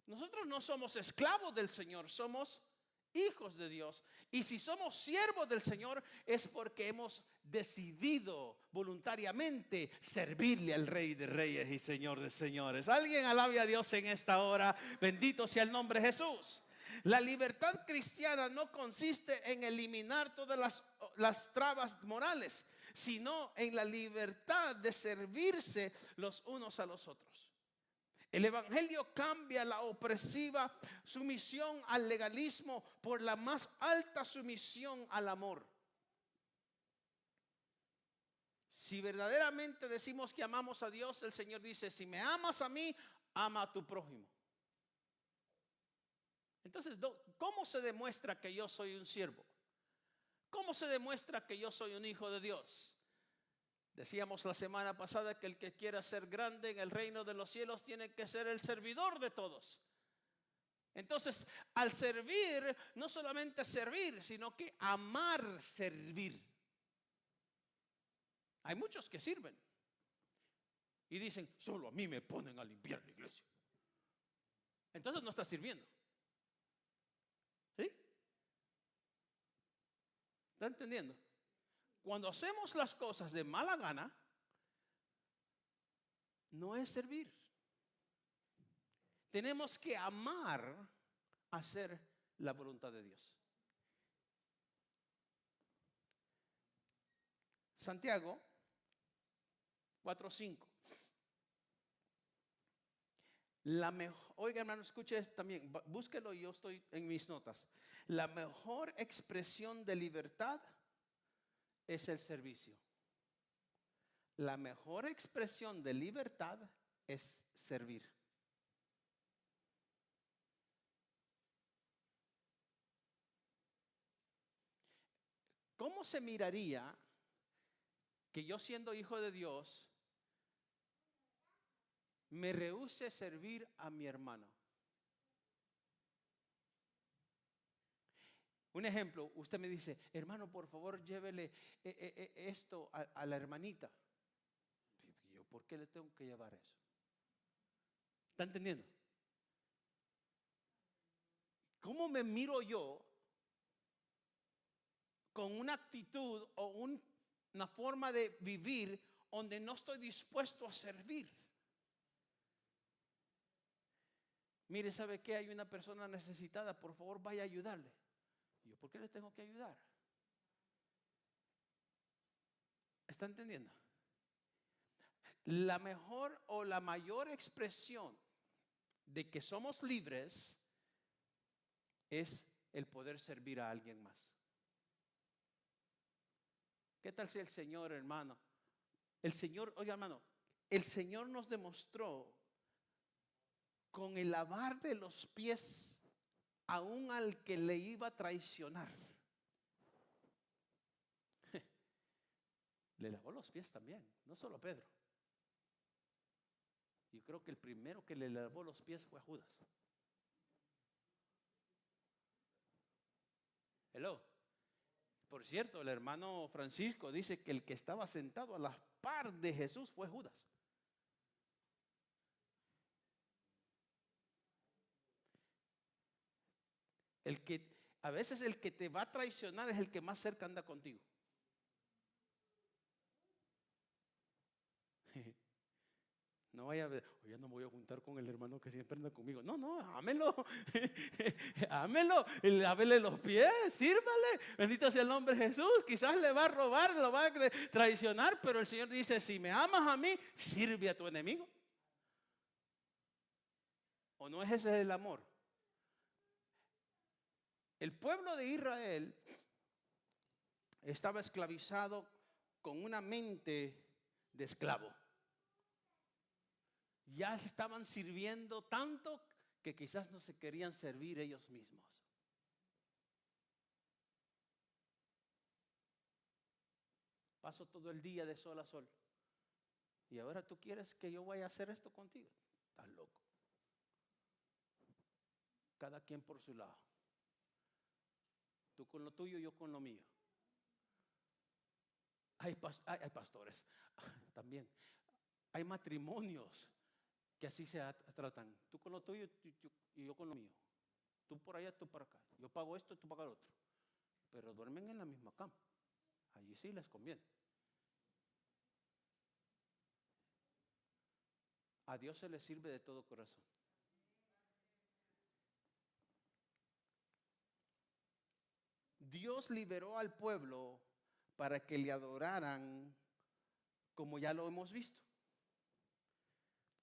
Nosotros no somos esclavos del Señor, somos hijos de Dios. Y si somos siervos del Señor es porque hemos decidido voluntariamente servirle al Rey de Reyes y Señor de Señores. Alguien alabe a Dios en esta hora. Bendito sea el nombre de Jesús. La libertad cristiana no consiste en eliminar todas las trabas morales, sino en la libertad de servirse los unos a los otros. El evangelio cambia la opresiva sumisión al legalismo por la más alta sumisión al amor. Si verdaderamente decimos que amamos a Dios, el Señor dice: si me amas a mí, ama a tu prójimo. Entonces, ¿cómo se demuestra que yo soy un siervo? ¿Cómo se demuestra que yo soy un hijo de Dios? Decíamos la semana pasada que el que quiera ser grande en el reino de los cielos tiene que ser el servidor de todos. Entonces, al servir, no solamente servir, sino que amar servir. Hay muchos que sirven y dicen: solo a mí me ponen a limpiar la iglesia. Entonces no está sirviendo. ¿Sí? ¿Está entendiendo? Cuando hacemos las cosas de mala gana, no es servir. Tenemos que amar hacer la voluntad de Dios. Santiago 4:5. Oiga, hermano, escuche también, búsquelo, yo estoy en mis notas. La mejor expresión de libertad es el servicio. La mejor expresión de libertad es servir. ¿Cómo se miraría que yo, siendo hijo de Dios, me rehúse servir a mi hermano? Un ejemplo, usted me dice: hermano, por favor, llévele esto a la hermanita. ¿Yo por qué le tengo que llevar eso? ¿Está entendiendo? ¿Cómo me miro yo con una actitud o una forma de vivir donde no estoy dispuesto a servir? Mire, ¿sabe qué? Hay una persona necesitada, por favor vaya a ayudarle. ¿Yo por qué le tengo que ayudar? ¿Está entendiendo? La mejor o la mayor expresión de que somos libres es el poder servir a alguien más. ¿Qué tal si el Señor, hermano? El Señor, oiga, hermano, el Señor nos demostró con el lavarle los pies aún al que le iba a traicionar. Le lavó los pies también, no solo a Pedro. Yo creo que el primero que le lavó los pies fue a Judas. Hello. Por cierto, el hermano Francisco dice que el que estaba sentado a la par de Jesús fue Judas. A veces el que te va a traicionar es el que más cerca anda contigo. No vaya a ver, oye, no me voy a juntar con el hermano que siempre anda conmigo. No, ámelo. Ámelo. Lávele los pies, sírvale. Bendito sea el nombre de Jesús. Quizás le va a robar, lo va a traicionar, pero el Señor dice, si me amas a mí, sirve a tu enemigo. ¿O no es ese el amor? El pueblo de Israel estaba esclavizado con una mente de esclavo. Ya estaban sirviendo tanto que quizás no se querían servir ellos mismos. Paso todo el día de sol a sol. Y ahora tú quieres que yo vaya a hacer esto contigo. Estás loco. Cada quien por su lado. Tú con lo tuyo, yo con lo mío. Hay pastores también. Hay matrimonios que así se tratan. Tú con lo tuyo y yo con lo mío. Tú por allá, tú por acá. Yo pago esto, tú pagas lo otro. Pero duermen en la misma cama. Allí sí les conviene. A Dios se le sirve de todo corazón. Dios liberó al pueblo para que le adoraran, como ya lo hemos visto.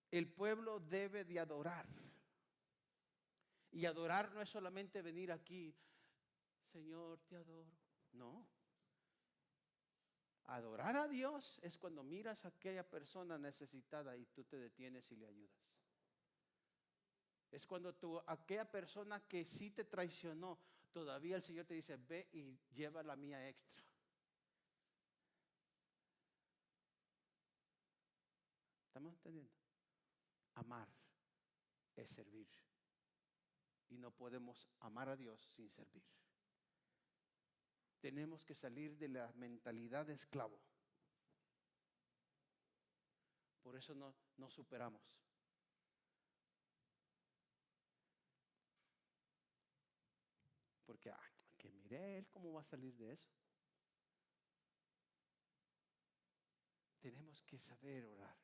El pueblo debe de adorar. Y adorar no es solamente venir aquí, Señor, te adoro. No. Adorar a Dios es cuando miras a aquella persona necesitada y tú te detienes y le ayudas. Es cuando aquella persona que sí te traicionó, todavía el Señor te dice, ve y lleva la mía extra. ¿Estamos entendiendo? Amar es servir. Y no podemos amar a Dios sin servir. Tenemos que salir de la mentalidad de esclavo. Por eso no superamos. Porque, que mire él cómo va a salir de eso. Tenemos que saber orar.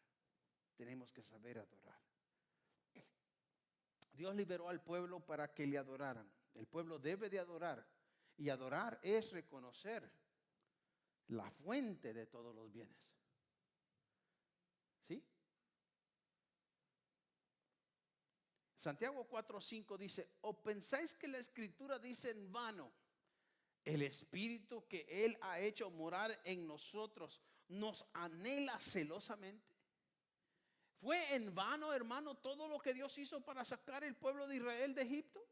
Tenemos que saber adorar. Dios liberó al pueblo para que le adoraran. El pueblo debe de adorar. Y adorar es reconocer la fuente de todos los bienes. ¿Sí? Santiago 4:5 dice, ¿o pensáis que la escritura dice en vano? El espíritu que Él ha hecho morar en nosotros nos anhela celosamente. ¿Fue en vano, hermano, todo lo que Dios hizo para sacar el pueblo de Israel de Egipto?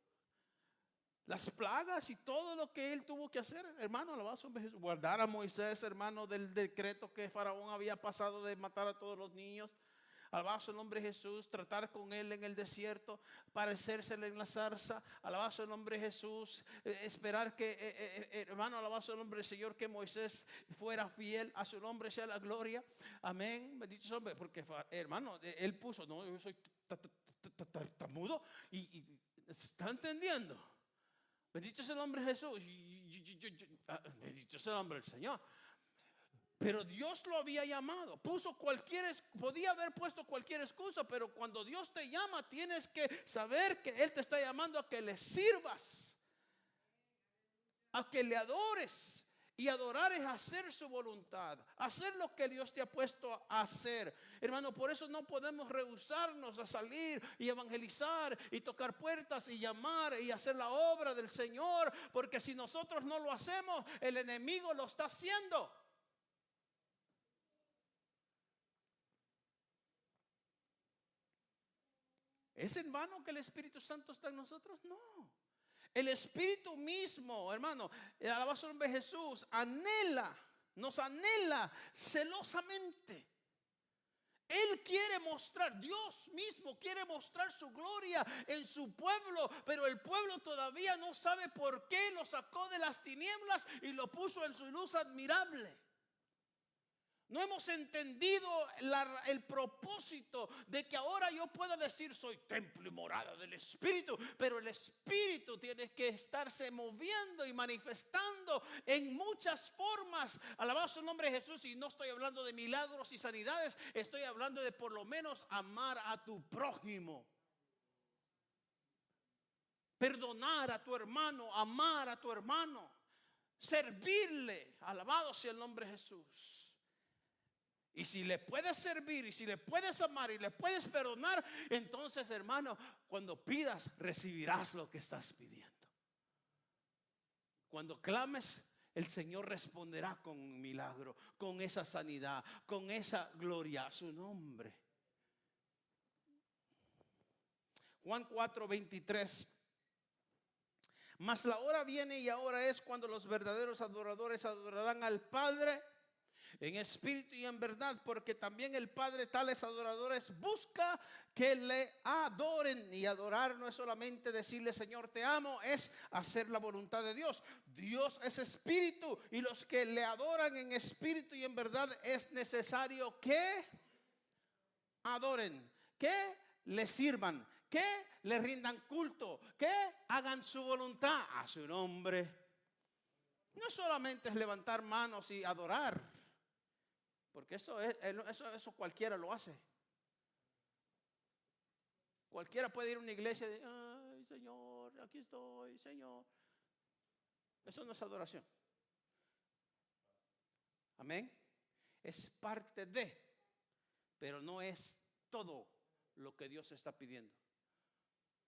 Las plagas y todo lo que Él tuvo que hacer, hermano, alabado Jesús. Guardar a Moisés, hermano, del decreto que Faraón había pasado de matar a todos los niños. Alabado el nombre de Jesús, tratar con él en el desierto, parecérsele en la zarza. Alabado el nombre de Jesús, esperar que, hermano, alabado el nombre del Señor, que Moisés fuera fiel, a su nombre sea la gloria. Amén, bendito sea el hombre, porque hermano, él puso, no, yo soy tartamudo y ¿está entendiendo? Bendito sea el nombre de Jesús, bendito sea el nombre del Señor. Pero Dios lo había llamado, podía haber puesto cualquier excusa, pero cuando Dios te llama tienes que saber que Él te está llamando a que le sirvas, a que le adores. Y adorar es hacer su voluntad, hacer lo que Dios te ha puesto a hacer. Hermano, por eso no podemos rehusarnos a salir y evangelizar y tocar puertas y llamar y hacer la obra del Señor, porque si nosotros no lo hacemos, el enemigo lo está haciendo. ¿Es en vano que el Espíritu Santo está en nosotros? No. El Espíritu mismo, hermano, el alabado nombre de Jesús, anhela nos anhela celosamente. Él quiere mostrar, Dios mismo quiere mostrar su gloria en su pueblo, pero el pueblo todavía no sabe por qué lo sacó de las tinieblas y lo puso en su luz admirable. No hemos entendido el propósito de que ahora yo pueda decir soy templo y morada del Espíritu, pero el Espíritu tiene que estarse moviendo y manifestando en muchas formas. Alabado su nombre Jesús. Y no estoy hablando de milagros y sanidades, estoy hablando de por lo menos amar a tu prójimo, perdonar a tu hermano, amar a tu hermano, servirle. Alabado sea el nombre de Jesús. Y si le puedes servir, y si le puedes amar, y le puedes perdonar, entonces, hermano, cuando pidas, recibirás lo que estás pidiendo. Cuando clames, el Señor responderá con un milagro, con esa sanidad, con esa gloria a su nombre. Juan 4:23. Mas la hora viene y ahora es cuando los verdaderos adoradores adorarán al Padre en espíritu y en verdad, porque también el Padre tales adoradores busca que le adoren. Y adorar no es solamente decirle Señor te amo, es hacer la voluntad de Dios. Dios es espíritu, y los que le adoran en espíritu y en verdad es necesario que adoren, que le sirvan, que le rindan culto, que hagan su voluntad a su nombre. No solamente es levantar manos y adorar, porque eso cualquiera lo hace. Cualquiera puede ir a una iglesia y decir, ay Señor, aquí estoy, Señor. Eso no es adoración. Amén. Es parte de, pero no es todo lo que Dios está pidiendo.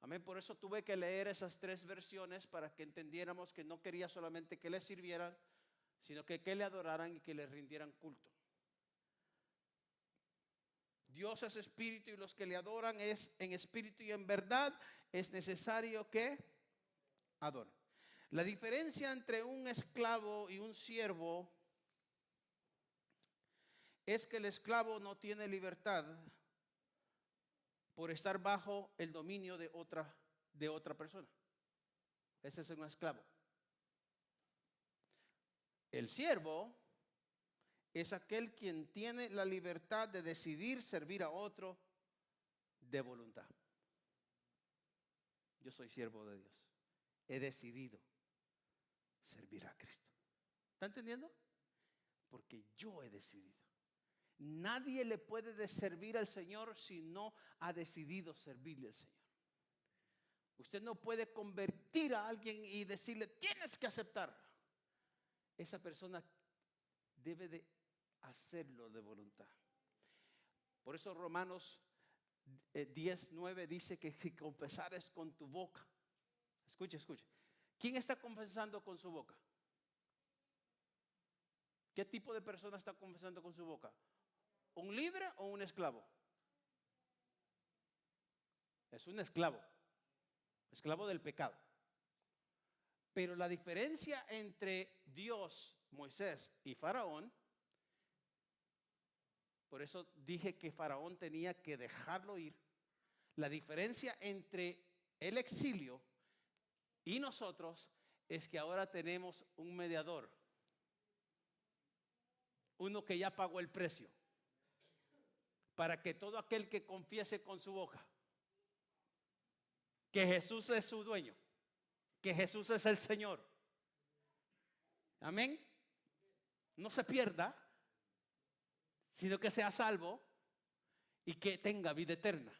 Amén. Por eso tuve que leer esas 3 versiones para que entendiéramos que no quería solamente que le sirvieran, sino que le adoraran y que le rindieran culto. Dios es espíritu, y los que le adoran es en espíritu y en verdad es necesario que adoren. La diferencia entre un esclavo y un siervo es que el esclavo no tiene libertad por estar bajo el dominio de otra persona. Ese es un esclavo. El siervo es aquel quien tiene la libertad de decidir servir a otro de voluntad. Yo soy siervo de Dios. He decidido servir a Cristo. ¿Está entendiendo? Porque yo he decidido. Nadie le puede servir al Señor si no ha decidido servirle al Señor. Usted no puede convertir a alguien y decirle tienes que aceptar. Esa persona debe de hacerlo de voluntad. Por eso Romanos 10:9 dice que si confesares con tu boca. Escuche. ¿Quién está confesando con su boca? ¿Qué tipo de persona está confesando con su boca? ¿Un libre o un esclavo? Es un esclavo del pecado. Pero la diferencia entre Dios, Moisés y Faraón, por eso dije que Faraón tenía que dejarlo ir. La diferencia entre el exilio y nosotros es que ahora tenemos un mediador, uno que ya pagó el precio, para que todo aquel que confiese con su boca que Jesús es su dueño, que Jesús es el Señor, amén, no se pierda, sino que sea salvo y que tenga vida eterna.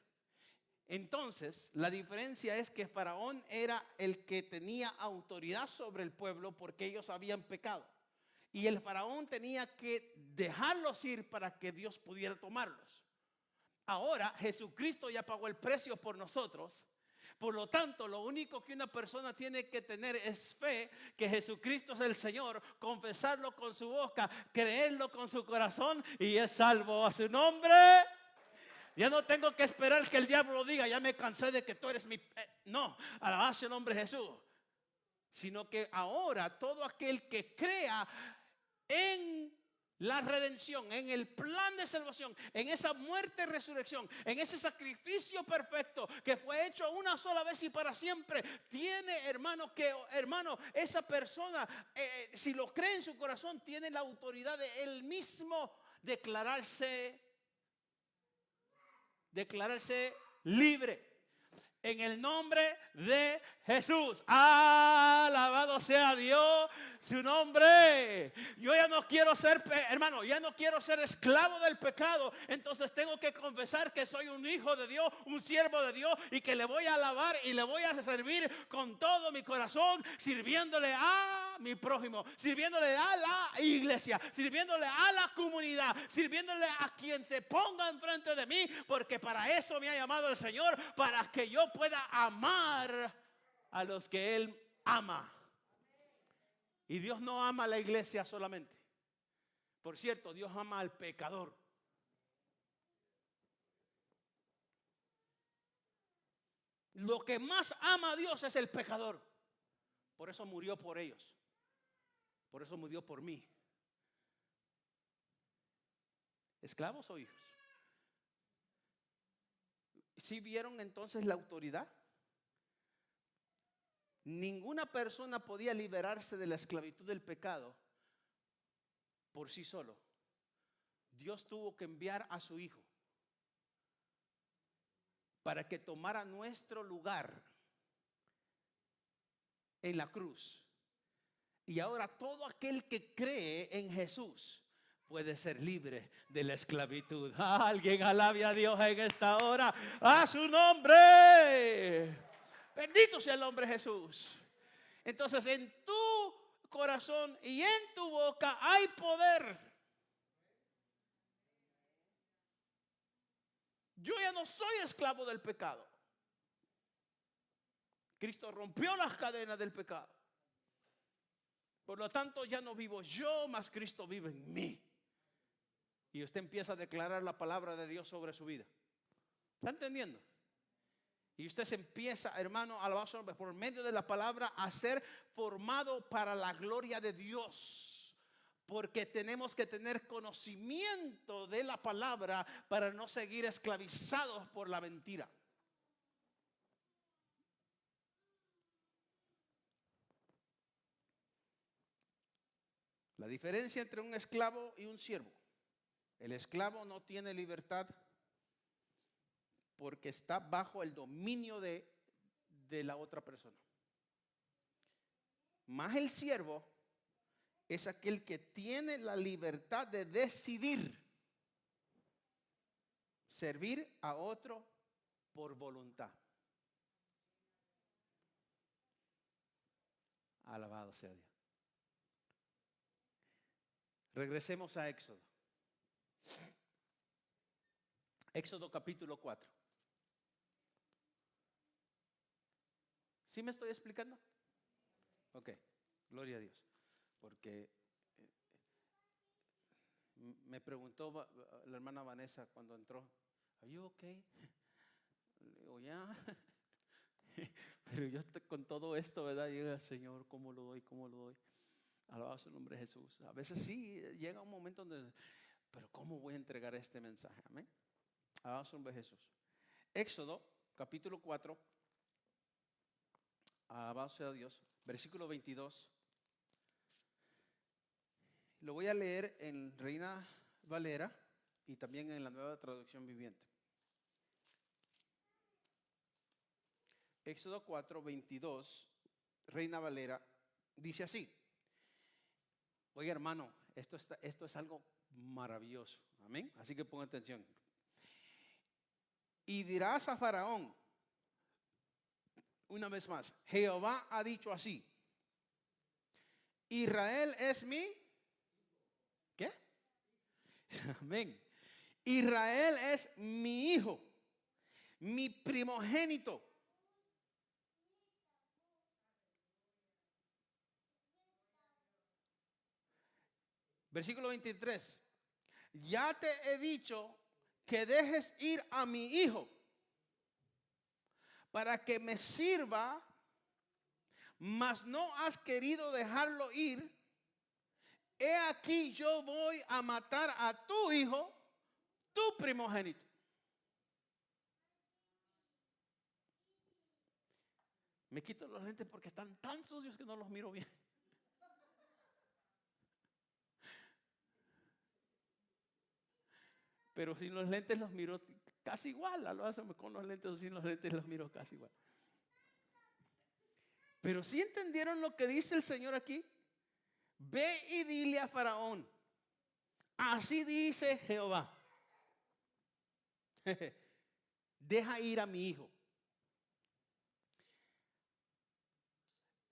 Entonces, la diferencia es que Faraón era el que tenía autoridad sobre el pueblo porque ellos habían pecado. Y el faraón tenía que dejarlos ir para que Dios pudiera tomarlos. Ahora Jesucristo ya pagó el precio por nosotros. Por lo tanto, lo único que una persona tiene que tener es fe que Jesucristo es el Señor, confesarlo con su boca, creerlo con su corazón y es salvo a su nombre. Ya no tengo que esperar que el diablo diga, ya me cansé de que tú eres mi... No, alabado sea el nombre de Jesús. Sino que ahora todo aquel que crea en la redención, en el plan de salvación, en esa muerte y resurrección, en ese sacrificio perfecto que fue hecho una sola vez y para siempre, tiene, hermano, esa persona, si lo cree en su corazón, tiene la autoridad de él mismo declararse libre. En el nombre de Jesús. Alabado sea Dios su nombre. Yo ya no quiero ser, hermano, ya no quiero ser esclavo del pecado. Entonces tengo que confesar que soy un hijo de Dios, un siervo de Dios, y que le voy a alabar y le voy a servir con todo mi corazón, sirviéndole a mi prójimo, sirviéndole a la iglesia, sirviéndole a la comunidad, sirviéndole a quien se ponga enfrente de mí, porque para eso me ha llamado el Señor, para que yo pueda amar a los que Él ama. Y Dios no ama a la iglesia solamente. Por cierto, Dios ama al pecador. Lo que más ama a Dios es el pecador. Por eso murió por ellos. Por eso murió por mí. ¿Esclavos o hijos? ¿Sí vieron entonces la autoridad? Ninguna persona podía liberarse de la esclavitud del pecado por sí solo. Dios tuvo que enviar a su Hijo para que tomara nuestro lugar en la cruz. Y ahora todo aquel que cree en Jesús puede ser libre de la esclavitud. Alguien alabe a Dios en esta hora. ¡A su nombre! Bendito sea el nombre de Jesús. Entonces en tu corazón y en tu boca hay poder. Yo ya no soy esclavo del pecado. Cristo rompió las cadenas del pecado. Por lo tanto ya no vivo yo, mas Cristo vive en mí. Y usted empieza a declarar la palabra de Dios sobre su vida. ¿Está entendiendo? Y usted se empieza, hermano, por medio de la palabra a ser formado para la gloria de Dios. Porque tenemos que tener conocimiento de la palabra para no seguir esclavizados por la mentira. La diferencia entre un esclavo y un siervo. El esclavo no tiene libertad porque está bajo el dominio de la otra persona. Más el siervo es aquel que tiene la libertad de decidir servir a otro por voluntad. Alabado sea Dios. Regresemos a Éxodo. Éxodo capítulo 4. ¿Sí me estoy explicando? Ok, gloria a Dios. Porque me preguntó la hermana Vanessa cuando entró, ¿are you okay? Le digo, ya. Pero yo estoy con todo esto, ¿verdad? Llega, Señor, ¿cómo lo doy? ¿Cómo lo doy? Alabado sea el nombre de Jesús. A veces sí llega un momento donde, pero ¿cómo voy a entregar este mensaje? Amén. Alabado sea el nombre de Jesús. Éxodo capítulo 4. Alabado sea Dios. Versículo 22. Lo voy a leer en Reina Valera y también en la Nueva Traducción Viviente. Éxodo 4, 22, Reina Valera, dice así. Oiga, hermano, esto es algo maravilloso. Amén. Así que ponga atención. Y dirás a Faraón, una vez más, Jehová ha dicho así: Israel es mi, ¿qué? Amén. Israel es mi hijo, mi primogénito. Versículo 23. Ya te he dicho que dejes ir a mi hijo para que me sirva, mas no has querido dejarlo ir. he aquí yo voy a matar a tu hijo, tu primogénito. Me quito los lentes porque están tan sucios que no los miro bien. Pero sin los lentes los miro casi igual. Lo hacen con los lentes o sin los lentes los miro casi igual. Pero ¿sí entendieron lo que dice el Señor aquí? Ve y dile a Faraón, así dice Jehová, deja ir a mi hijo.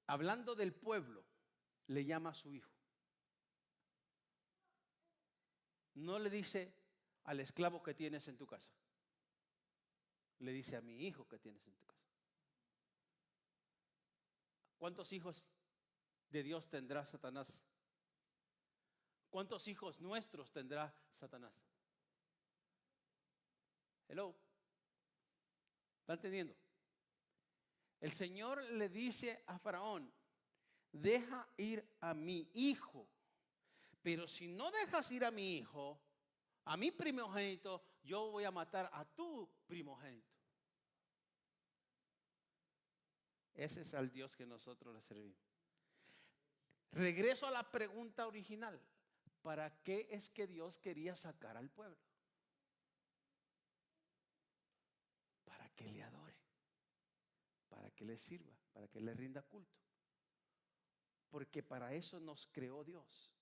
Hablando del pueblo, le llama a su hijo. No le dice al esclavo que tienes en tu casa. Le dice a mi hijo que tienes en tu casa. ¿Cuántos hijos de Dios tendrá Satanás? ¿Cuántos hijos nuestros tendrá Satanás? Hello. ¿Están entendiendo? El Señor le dice a Faraón, deja ir a mi hijo. Pero si no dejas ir a mi hijo, a mi primogénito, yo voy a matar a tu primogénito. Ese es al Dios que nosotros le servimos. Regreso a la pregunta original. ¿Para qué es que Dios quería sacar al pueblo? Para que le adore, para que le sirva, para que le rinda culto. Porque para eso nos creó Dios,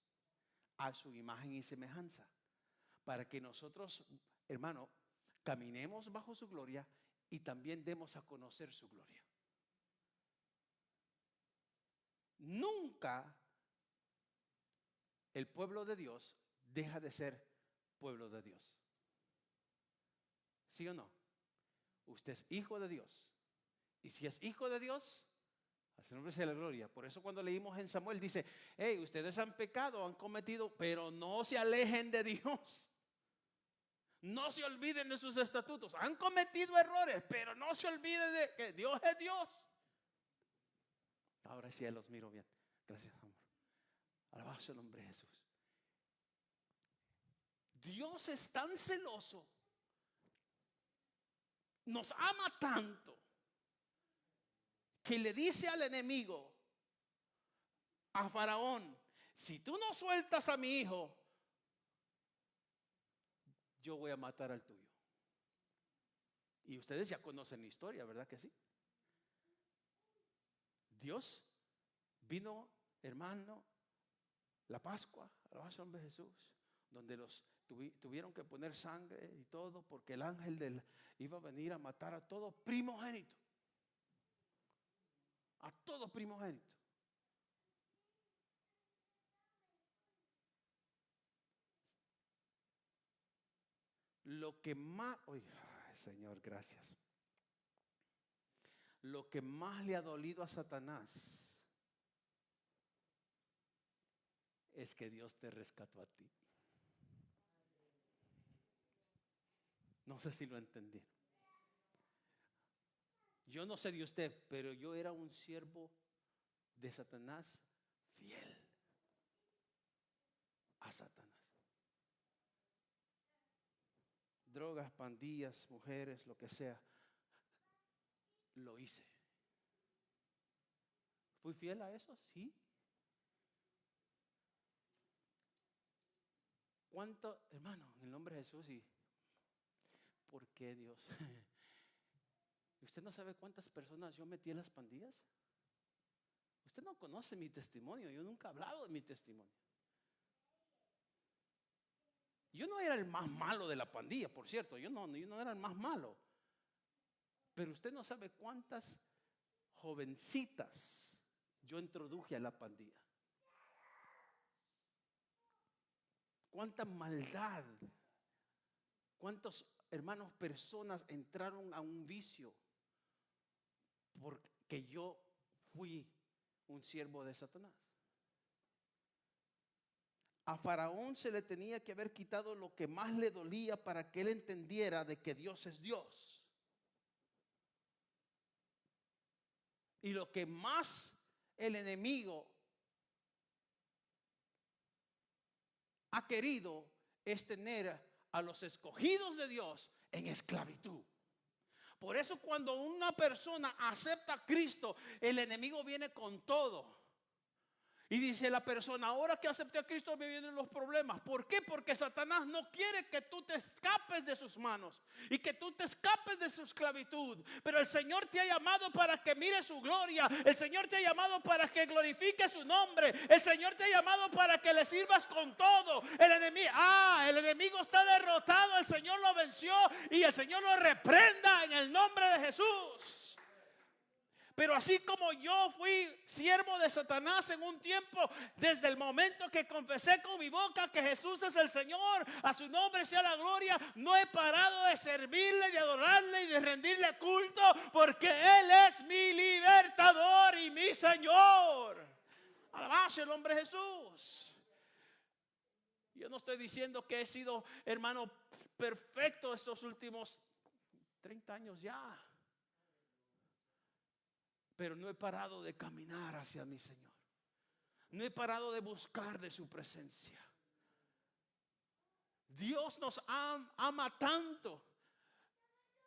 a su imagen y semejanza. Para que nosotros, hermano, caminemos bajo su gloria y también demos a conocer su gloria. Nunca el pueblo de Dios deja de ser pueblo de Dios. ¿Sí o no? Usted es hijo de Dios. Y si es hijo de Dios, a su nombre sea la gloria. Por eso cuando leímos en Samuel dice, hey, ustedes han pecado, han cometido, pero no se alejen de Dios. No se olviden de sus estatutos. Han cometido errores, pero no se olviden de que Dios es Dios. Ahora sí los miro bien. Gracias, amor. Alabado sea el nombre de Jesús. Dios es tan celoso, nos ama tanto, que le dice al enemigo, a Faraón, si tú no sueltas a mi hijo, yo voy a matar al tuyo. Y ustedes ya conocen la historia, ¿verdad que sí? Dios vino, hermano, la Pascua, alabado sea el nombre de Jesús, donde los tuvieron que poner sangre y todo, porque el ángel iba a venir a matar a todo primogénito. A todo primogénito. Lo que más, Señor, gracias. Lo que más le ha dolido a Satanás es que Dios te rescató a ti. No sé si lo entendí. Yo no sé de usted, pero yo era un siervo de Satanás fiel a Satanás. Drogas, pandillas, mujeres, lo que sea, lo hice. ¿Fui fiel a eso? Sí. ¿Cuánto, hermano, en el nombre de Jesús? Y ¿por qué Dios? ¿Usted no sabe cuántas personas yo metí en las pandillas? Usted no conoce mi testimonio. Yo nunca he hablado de mi testimonio. Yo no era el más malo de la pandilla, por cierto. Yo no era el más malo. Pero usted no sabe cuántas jovencitas yo introduje a la pandilla. Cuánta maldad. Cuántos hermanos, personas entraron a un vicio porque yo fui un siervo de Satanás. A Faraón se le tenía que haber quitado lo que más le dolía para que él entendiera de que Dios es Dios. Y lo que más el enemigo ha querido es tener a los escogidos de Dios en esclavitud. Por eso cuando una persona acepta a Cristo, el enemigo viene con todo. Y dice la persona, ahora que acepté a Cristo me vienen los problemas. ¿Por qué? Porque Satanás no quiere que tú te escapes de sus manos y que tú te escapes de su esclavitud. Pero el Señor te ha llamado para que mire su gloria. El Señor te ha llamado para que glorifique su nombre. El Señor te ha llamado para que le sirvas con todo. El enemigo está derrotado. El Señor lo venció y el Señor lo reprenda en el nombre de Jesús. Pero así como yo fui siervo de Satanás en un tiempo, desde el momento que confesé con mi boca que Jesús es el Señor, a su nombre sea la gloria, no he parado de servirle, de adorarle y de rendirle culto, porque Él es mi libertador y mi Señor. Alabado el nombre de Jesús. Yo no estoy diciendo que he sido, hermano, perfecto estos últimos 30 años ya. Pero no he parado de caminar hacia mi Señor. No he parado de buscar de su presencia. Dios nos ama tanto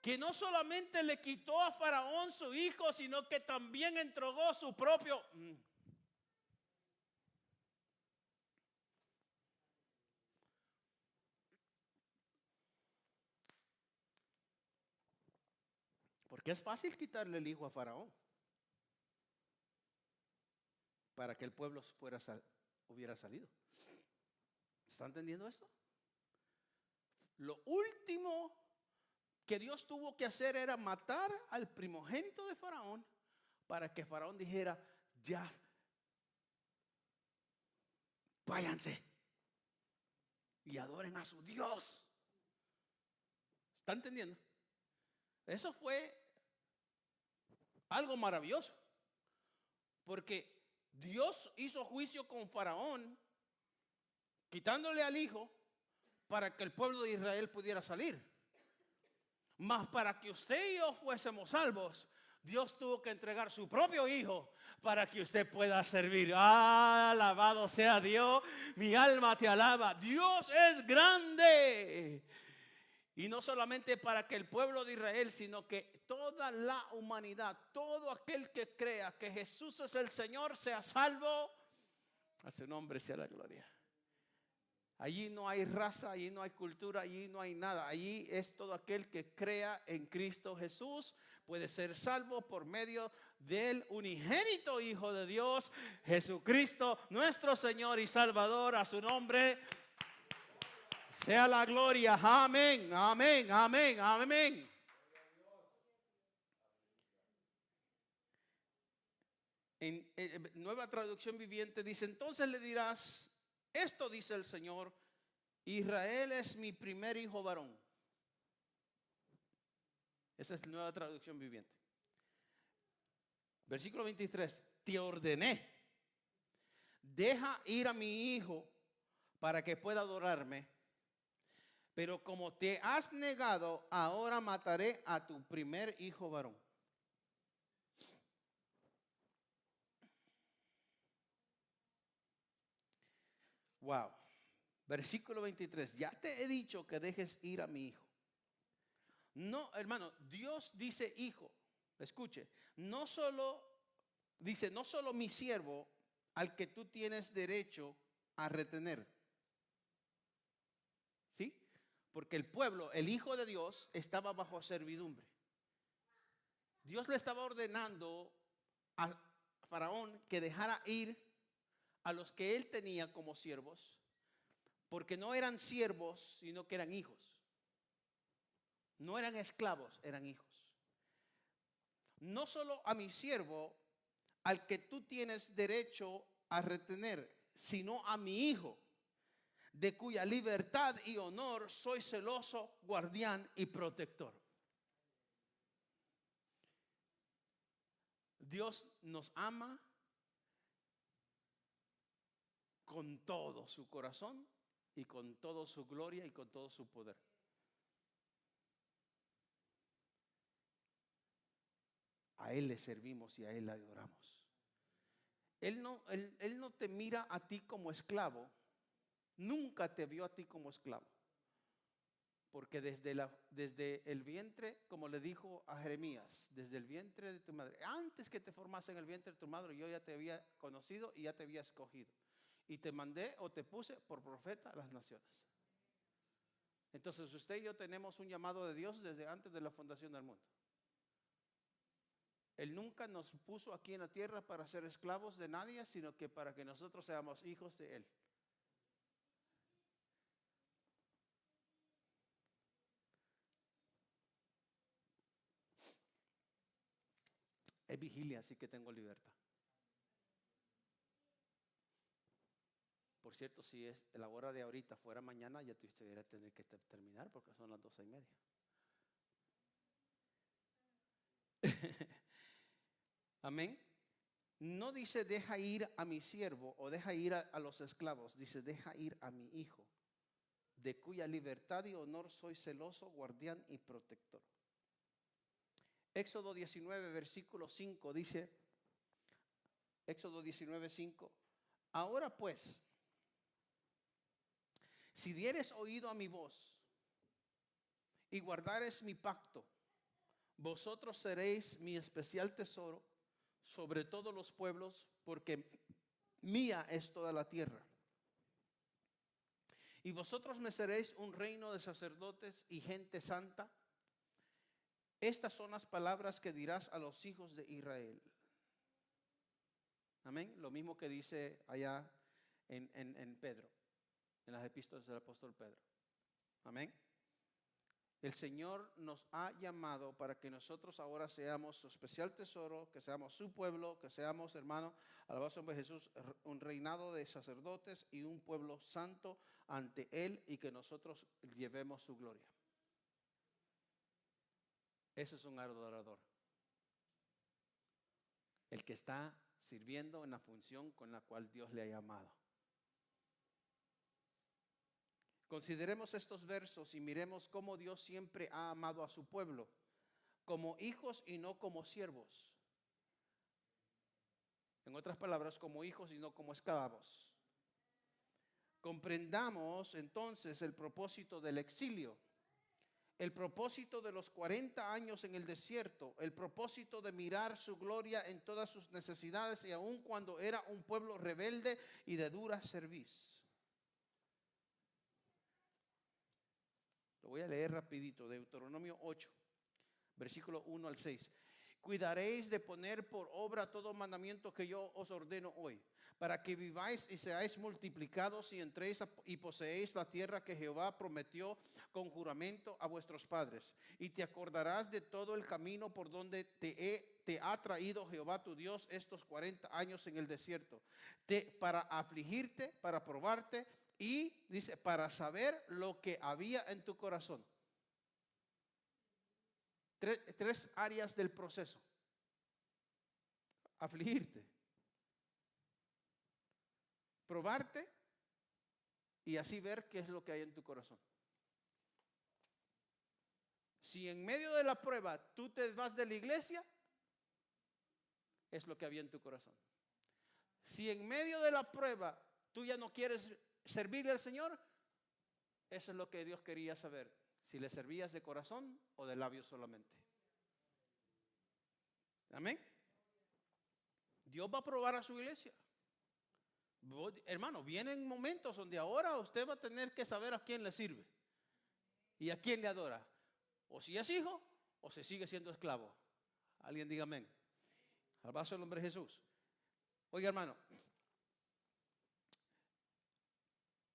que no solamente le quitó a Faraón su hijo, sino que también entregó su propio. Porque es fácil quitarle el hijo a Faraón para que el pueblo hubiera salido. ¿Está entendiendo esto? Lo último que Dios tuvo que hacer era matar al primogénito de Faraón para que Faraón dijera, ya, váyanse y adoren a su Dios. ¿Está entendiendo? Eso fue algo maravilloso, porque Dios hizo juicio con Faraón, quitándole al hijo para que el pueblo de Israel pudiera salir. Mas para que usted y yo fuésemos salvos, Dios tuvo que entregar su propio hijo para que usted pueda servir. Alabado sea Dios, mi alma te alaba. Dios es grande. Y no solamente para que el pueblo de Israel, sino que toda la humanidad, todo aquel que crea que Jesús es el Señor, sea salvo. A su nombre sea la gloria. Allí no hay raza, allí no hay cultura, allí no hay nada. Allí es todo aquel que crea en Cristo Jesús. Puede ser salvo por medio del unigénito Hijo de Dios, Jesucristo, nuestro Señor y Salvador. A su nombre sea la gloria. Amén, amén, amén, amén. En Nueva Traducción Viviente dice, entonces le dirás, esto dice el Señor, Israel es mi primer hijo varón. Esa es la Nueva Traducción Viviente. Versículo 23, te ordené, deja ir a mi hijo para que pueda adorarme. Pero como te has negado, ahora mataré a tu primer hijo varón. Wow. Versículo 23. Ya te he dicho que dejes ir a mi hijo. No, hermano, Dios dice hijo. Escuche, no solo dice, no solo mi siervo al que tú tienes derecho a retener. ¿Sí? Porque el pueblo, el hijo de Dios, estaba bajo servidumbre. Dios le estaba ordenando a Faraón que dejara ir a los que él tenía como siervos, porque no eran siervos, sino que eran hijos. No eran esclavos, eran hijos. No solo a mi siervo, al que tú tienes derecho a retener, sino a mi hijo, de cuya libertad y honor soy celoso, guardián y protector. Dios nos ama con todo su corazón y con toda su gloria y con todo su poder. A Él le servimos y a Él le adoramos. Él no te mira a ti como esclavo, nunca te vio a ti como esclavo. Porque desde el vientre, como le dijo a Jeremías, desde el vientre de tu madre, antes que te formase en el vientre de tu madre, yo ya te había conocido y ya te había escogido. Y te mandé o te puse por profeta a las naciones. Entonces usted y yo tenemos un llamado de Dios desde antes de la fundación del mundo. Él nunca nos puso aquí en la tierra para ser esclavos de nadie, sino que para que nosotros seamos hijos de Él. Es vigilia, así que tengo libertad. Por cierto, si es la hora de ahorita fuera mañana, ya tuviera que tener que terminar porque son las 12:30. Amén. No dice deja ir a mi siervo o deja ir a los esclavos. Dice deja ir a mi hijo, de cuya libertad y honor soy celoso, guardián y protector. Éxodo 19, versículo 5 dice, Éxodo 19, 5, ahora pues, si dieres oído a mi voz y guardares mi pacto, vosotros seréis mi especial tesoro sobre todos los pueblos, porque mía es toda la tierra. Y vosotros me seréis un reino de sacerdotes y gente santa. Estas son las palabras que dirás a los hijos de Israel. Amén. Lo mismo que dice allá en Pedro, en las epístolas del apóstol Pedro. Amén. El Señor nos ha llamado para que nosotros ahora seamos su especial tesoro, que seamos su pueblo, que seamos, hermanos, alabados sea Jesús, un reinado de sacerdotes y un pueblo santo ante Él, y que nosotros llevemos su gloria. Ese es un adorador. El que está sirviendo en la función con la cual Dios le ha llamado. Consideremos estos versos y miremos cómo Dios siempre ha amado a su pueblo, como hijos y no como siervos. En otras palabras, como hijos y no como esclavos. Comprendamos entonces el propósito del exilio, el propósito de los 40 años en el desierto, el propósito de mirar su gloria en todas sus necesidades y aun cuando era un pueblo rebelde y de dura cerviz. Lo voy a leer rapidito, Deuteronomio 8, versículo 1 al 6. Cuidaréis de poner por obra todo mandamiento que yo os ordeno hoy, para que viváis y seáis multiplicados y entréis y poseéis la tierra que Jehová prometió con juramento a vuestros padres. Y te acordarás de todo el camino por donde te ha traído Jehová tu Dios estos 40 años en el desierto, para afligirte, para probarte, y dice, para saber lo que había en tu corazón. Tres áreas del proceso. Afligirte, probarte y así ver qué es lo que hay en tu corazón. Si en medio de la prueba tú te vas de la iglesia, es lo que había en tu corazón. Si en medio de la prueba tú ya no quieres servirle al Señor, eso es lo que Dios quería saber, si le servías de corazón o de labios solamente. Amén. Dios va a probar a su iglesia. Hermano, vienen momentos donde ahora usted va a tener que saber a quién le sirve y a quién le adora, o si es hijo o se sigue siendo esclavo. Alguien diga amén. Alabado sea el nombre de Jesús. Oiga, hermano,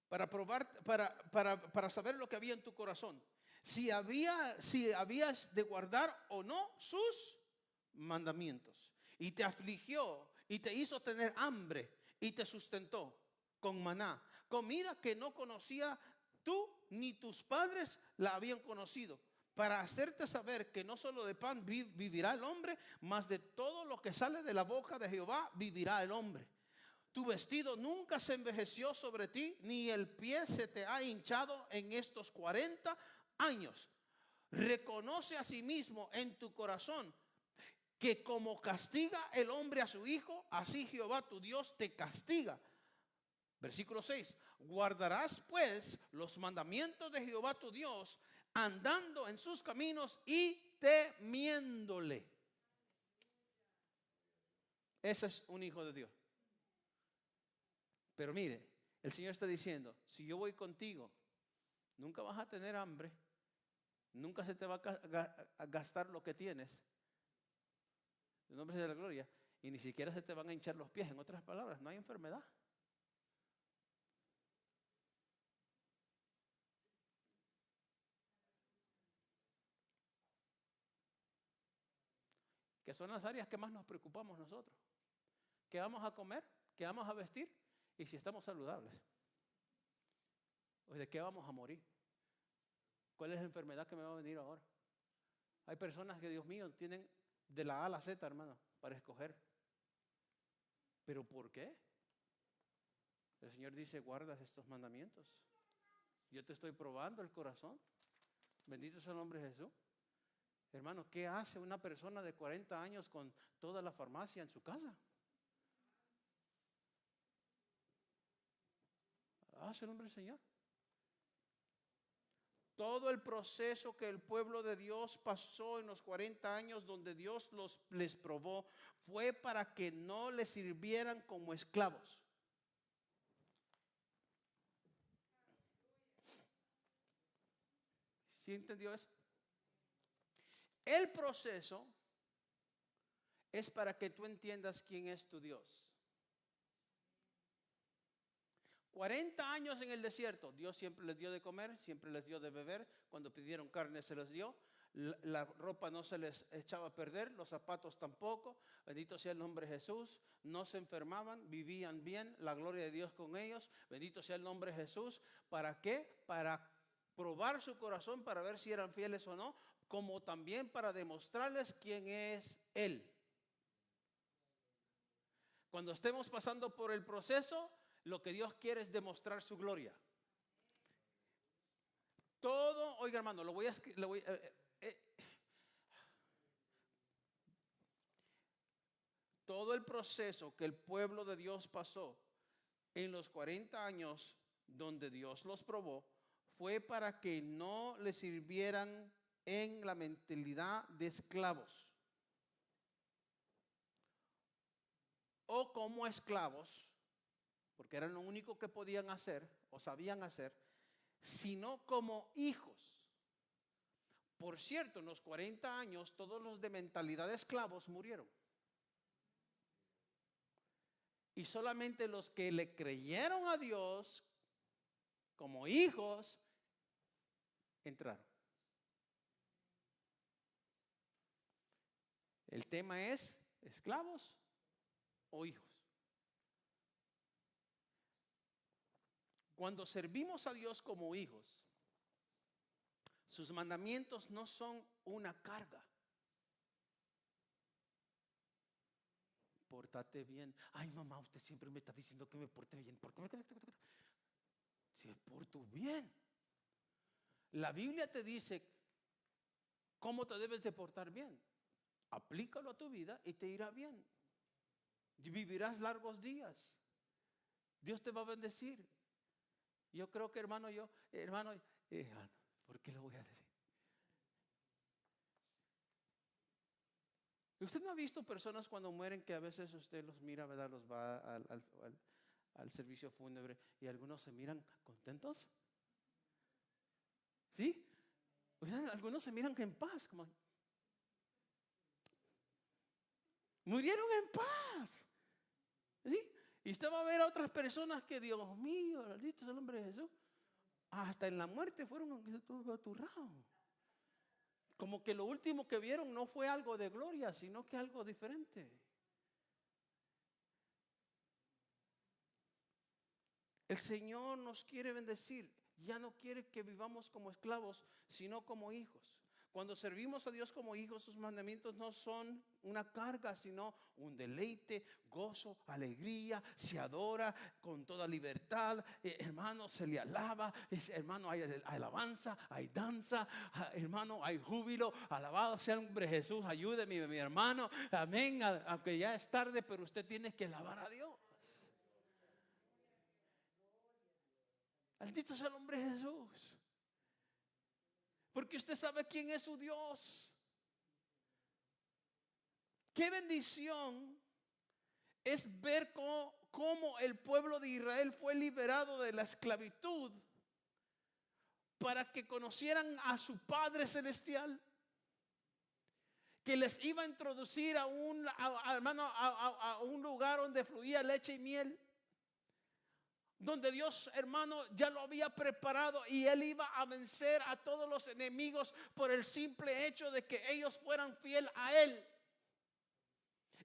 para probar, para saber lo que había en tu corazón, si habías de guardar o no sus mandamientos, y te afligió y te hizo tener hambre y te sustentó con maná, comida que no conocía tú ni tus padres la habían conocido, para hacerte saber que no solo de pan vivirá el hombre, mas de todo lo que sale de la boca de Jehová vivirá el hombre. Tu vestido nunca se envejeció sobre ti, ni el pie se te ha hinchado en estos 40 años. Reconoce a sí mismo en tu corazón que como castiga el hombre a su hijo, así Jehová tu Dios te castiga. Versículo 6. Guardarás pues los mandamientos de Jehová tu Dios, andando en sus caminos y temiéndole. Ese es un hijo de Dios. Pero mire, el Señor está diciendo, si yo voy contigo, nunca vas a tener hambre, nunca se te va a gastar lo que tienes, en nombre de la gloria, y ni siquiera se te van a hinchar los pies. En otras palabras, no hay enfermedad. Que son las áreas que más nos preocupamos nosotros. ¿Qué vamos a comer? ¿Qué vamos a vestir? Y si estamos saludables. ¿O de qué vamos a morir? ¿Cuál es la enfermedad que me va a venir ahora? Hay personas que, Dios mío, tienen de la A a la Z, hermano, para escoger. ¿Pero por qué? El Señor dice, guardas estos mandamientos. Yo te estoy probando el corazón. Bendito sea el nombre de Jesús. Hermano, ¿qué hace una persona de 40 años con toda la farmacia en su casa? Hace el nombre del Señor. Todo el proceso que el pueblo de Dios pasó en los 40 años donde Dios les probó fue para que no les sirvieran como esclavos. ¿Sí entendió eso? El proceso es para que tú entiendas quién es tu Dios. 40 años en el desierto, Dios siempre les dio de comer, siempre les dio de beber. Cuando pidieron carne se les dio. La ropa no se les echaba a perder, los zapatos tampoco. Bendito sea el nombre de Jesús. No se enfermaban, vivían bien, la gloria de Dios con ellos. Bendito sea el nombre de Jesús. ¿Para qué? Para probar su corazón, para ver si eran fieles o no, como también para demostrarles quién es Él. Cuando estemos pasando por el proceso, lo que Dios quiere es demostrar su gloria. Todo, oiga hermano, todo el proceso que el pueblo de Dios pasó en los 40 años donde Dios los probó, fue para que no les sirvieran en la mentalidad de esclavos. O como esclavos, porque eran lo único que podían hacer o sabían hacer, sino como hijos. Por cierto, en los 40 años todos los de mentalidad de esclavos murieron. Y solamente los que le creyeron a Dios como hijos entraron. El tema es esclavos o hijos. Cuando servimos a Dios como hijos, sus mandamientos no son una carga. Pórtate bien. Ay, mamá, usted siempre me está diciendo que me porte bien. ¿Por qué? Si es por tu bien. La Biblia te dice cómo te debes de portar bien. Aplícalo a tu vida y te irá bien. Vivirás largos días. Dios te va a bendecir. Yo creo que hermano, ¿por qué lo voy a decir? ¿Usted no ha visto personas cuando mueren que a veces usted los mira, ¿verdad? Los va al servicio fúnebre y algunos se miran contentos? ¿Sí? O sea, algunos se miran en paz, como murieron en paz. ¿Sí? Y usted va a ver a otras personas que, Dios mío, bendito es el nombre de Jesús, hasta en la muerte fueron aturrados. Como que lo último que vieron no fue algo de gloria, sino que algo diferente. El Señor nos quiere bendecir. Ya no quiere que vivamos como esclavos, sino como hijos. Cuando servimos a Dios como hijos, sus mandamientos no son una carga, sino un deleite, gozo, alegría. Se adora con toda libertad. Hermano, se le alaba. Hermano, hay alabanza, hay danza. Hermano, hay júbilo. Alabado sea el nombre de Jesús. Ayúdeme, mi hermano. Amén. Aunque ya es tarde, pero usted tiene que alabar a Dios. Maldito sea el nombre de Jesús. Porque usted sabe quién es su Dios. Qué bendición es ver cómo el pueblo de Israel fue liberado de la esclavitud para que conocieran a su Padre Celestial, que les iba a introducir a un lugar donde fluía leche y miel, donde Dios, hermano, ya lo había preparado y Él iba a vencer a todos los enemigos por el simple hecho de que ellos fueran fiel a Él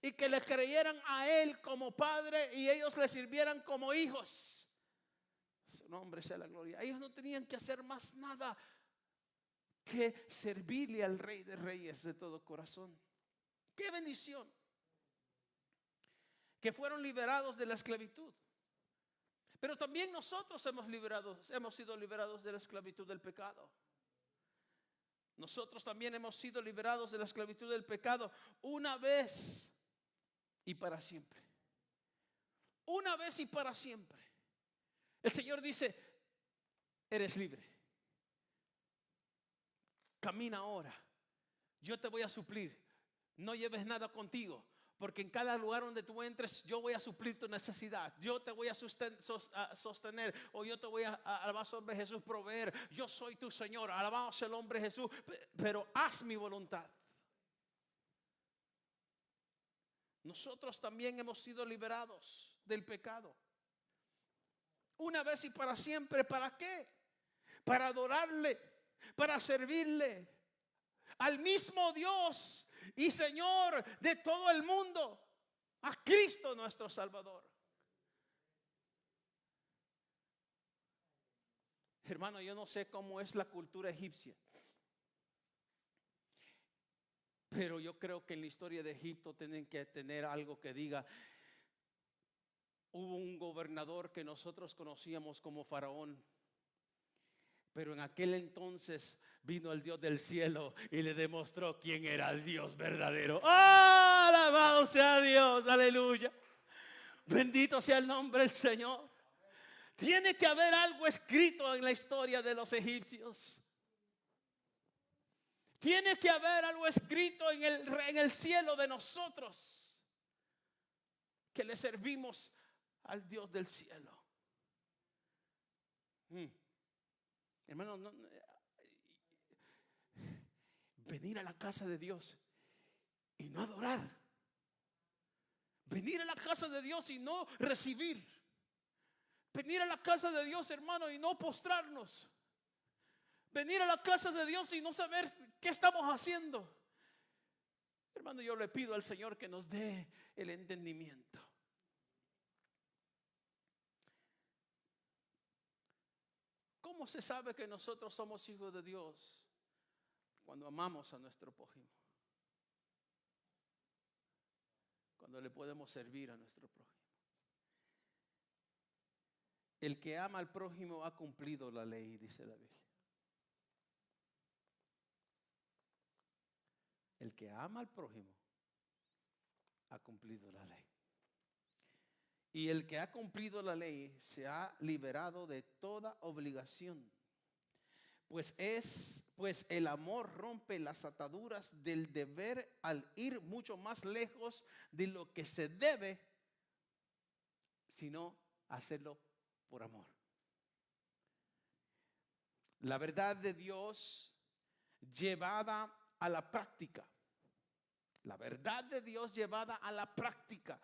y que le creyeran a Él como Padre y ellos le sirvieran como hijos. Su nombre sea la gloria. Ellos no tenían que hacer más nada que servirle al Rey de Reyes de todo corazón. Qué bendición que fueron liberados de la esclavitud. Pero también nosotros hemos sido liberados de la esclavitud del pecado. Nosotros también hemos sido liberados de la esclavitud del pecado una vez y para siempre. Una vez y para siempre. El Señor dice: eres libre. Camina ahora. Yo te voy a suplir. No lleves nada contigo, porque en cada lugar donde tú entres, yo voy a suplir tu necesidad. Yo te voy a sostener, o yo te voy a alabar sobre Jesús, proveer. Yo soy tu Señor, alabado sea el nombre de Jesús, pero haz mi voluntad. Nosotros también hemos sido liberados del pecado. Una vez y para siempre. ¿Para qué? Para adorarle, para servirle al mismo Dios y Señor de todo el mundo, a Cristo nuestro Salvador. Hermano, yo no sé cómo es la cultura egipcia, pero yo creo que en la historia de Egipto tienen que tener algo que diga: hubo un gobernador que nosotros conocíamos como Faraón, pero en aquel entonces vino el Dios del cielo y le demostró quién era el Dios verdadero. ¡Oh, alabado sea Dios! Aleluya. Bendito sea el nombre del Señor. Tiene que haber algo escrito en la historia de los egipcios. Tiene que haber algo escrito en el cielo de nosotros, que le servimos al Dios del cielo. Hermano, venir a la casa de Dios y no adorar. Venir a la casa de Dios y no recibir. Venir a la casa de Dios, hermano, y no postrarnos. Venir a la casa de Dios y no saber qué estamos haciendo. Hermano, yo le pido al Señor que nos dé el entendimiento. ¿Cómo se sabe que nosotros somos hijos de Dios? Cuando amamos a nuestro prójimo. Cuando le podemos servir a nuestro prójimo. El que ama al prójimo ha cumplido la ley, dice la Biblia. El que ama al prójimo ha cumplido la ley. Y el que ha cumplido la ley se ha liberado de toda obligación. Pues el amor rompe las ataduras del deber al ir mucho más lejos de lo que se debe, sino hacerlo por amor. La verdad de Dios llevada a la práctica. La verdad de Dios llevada a la práctica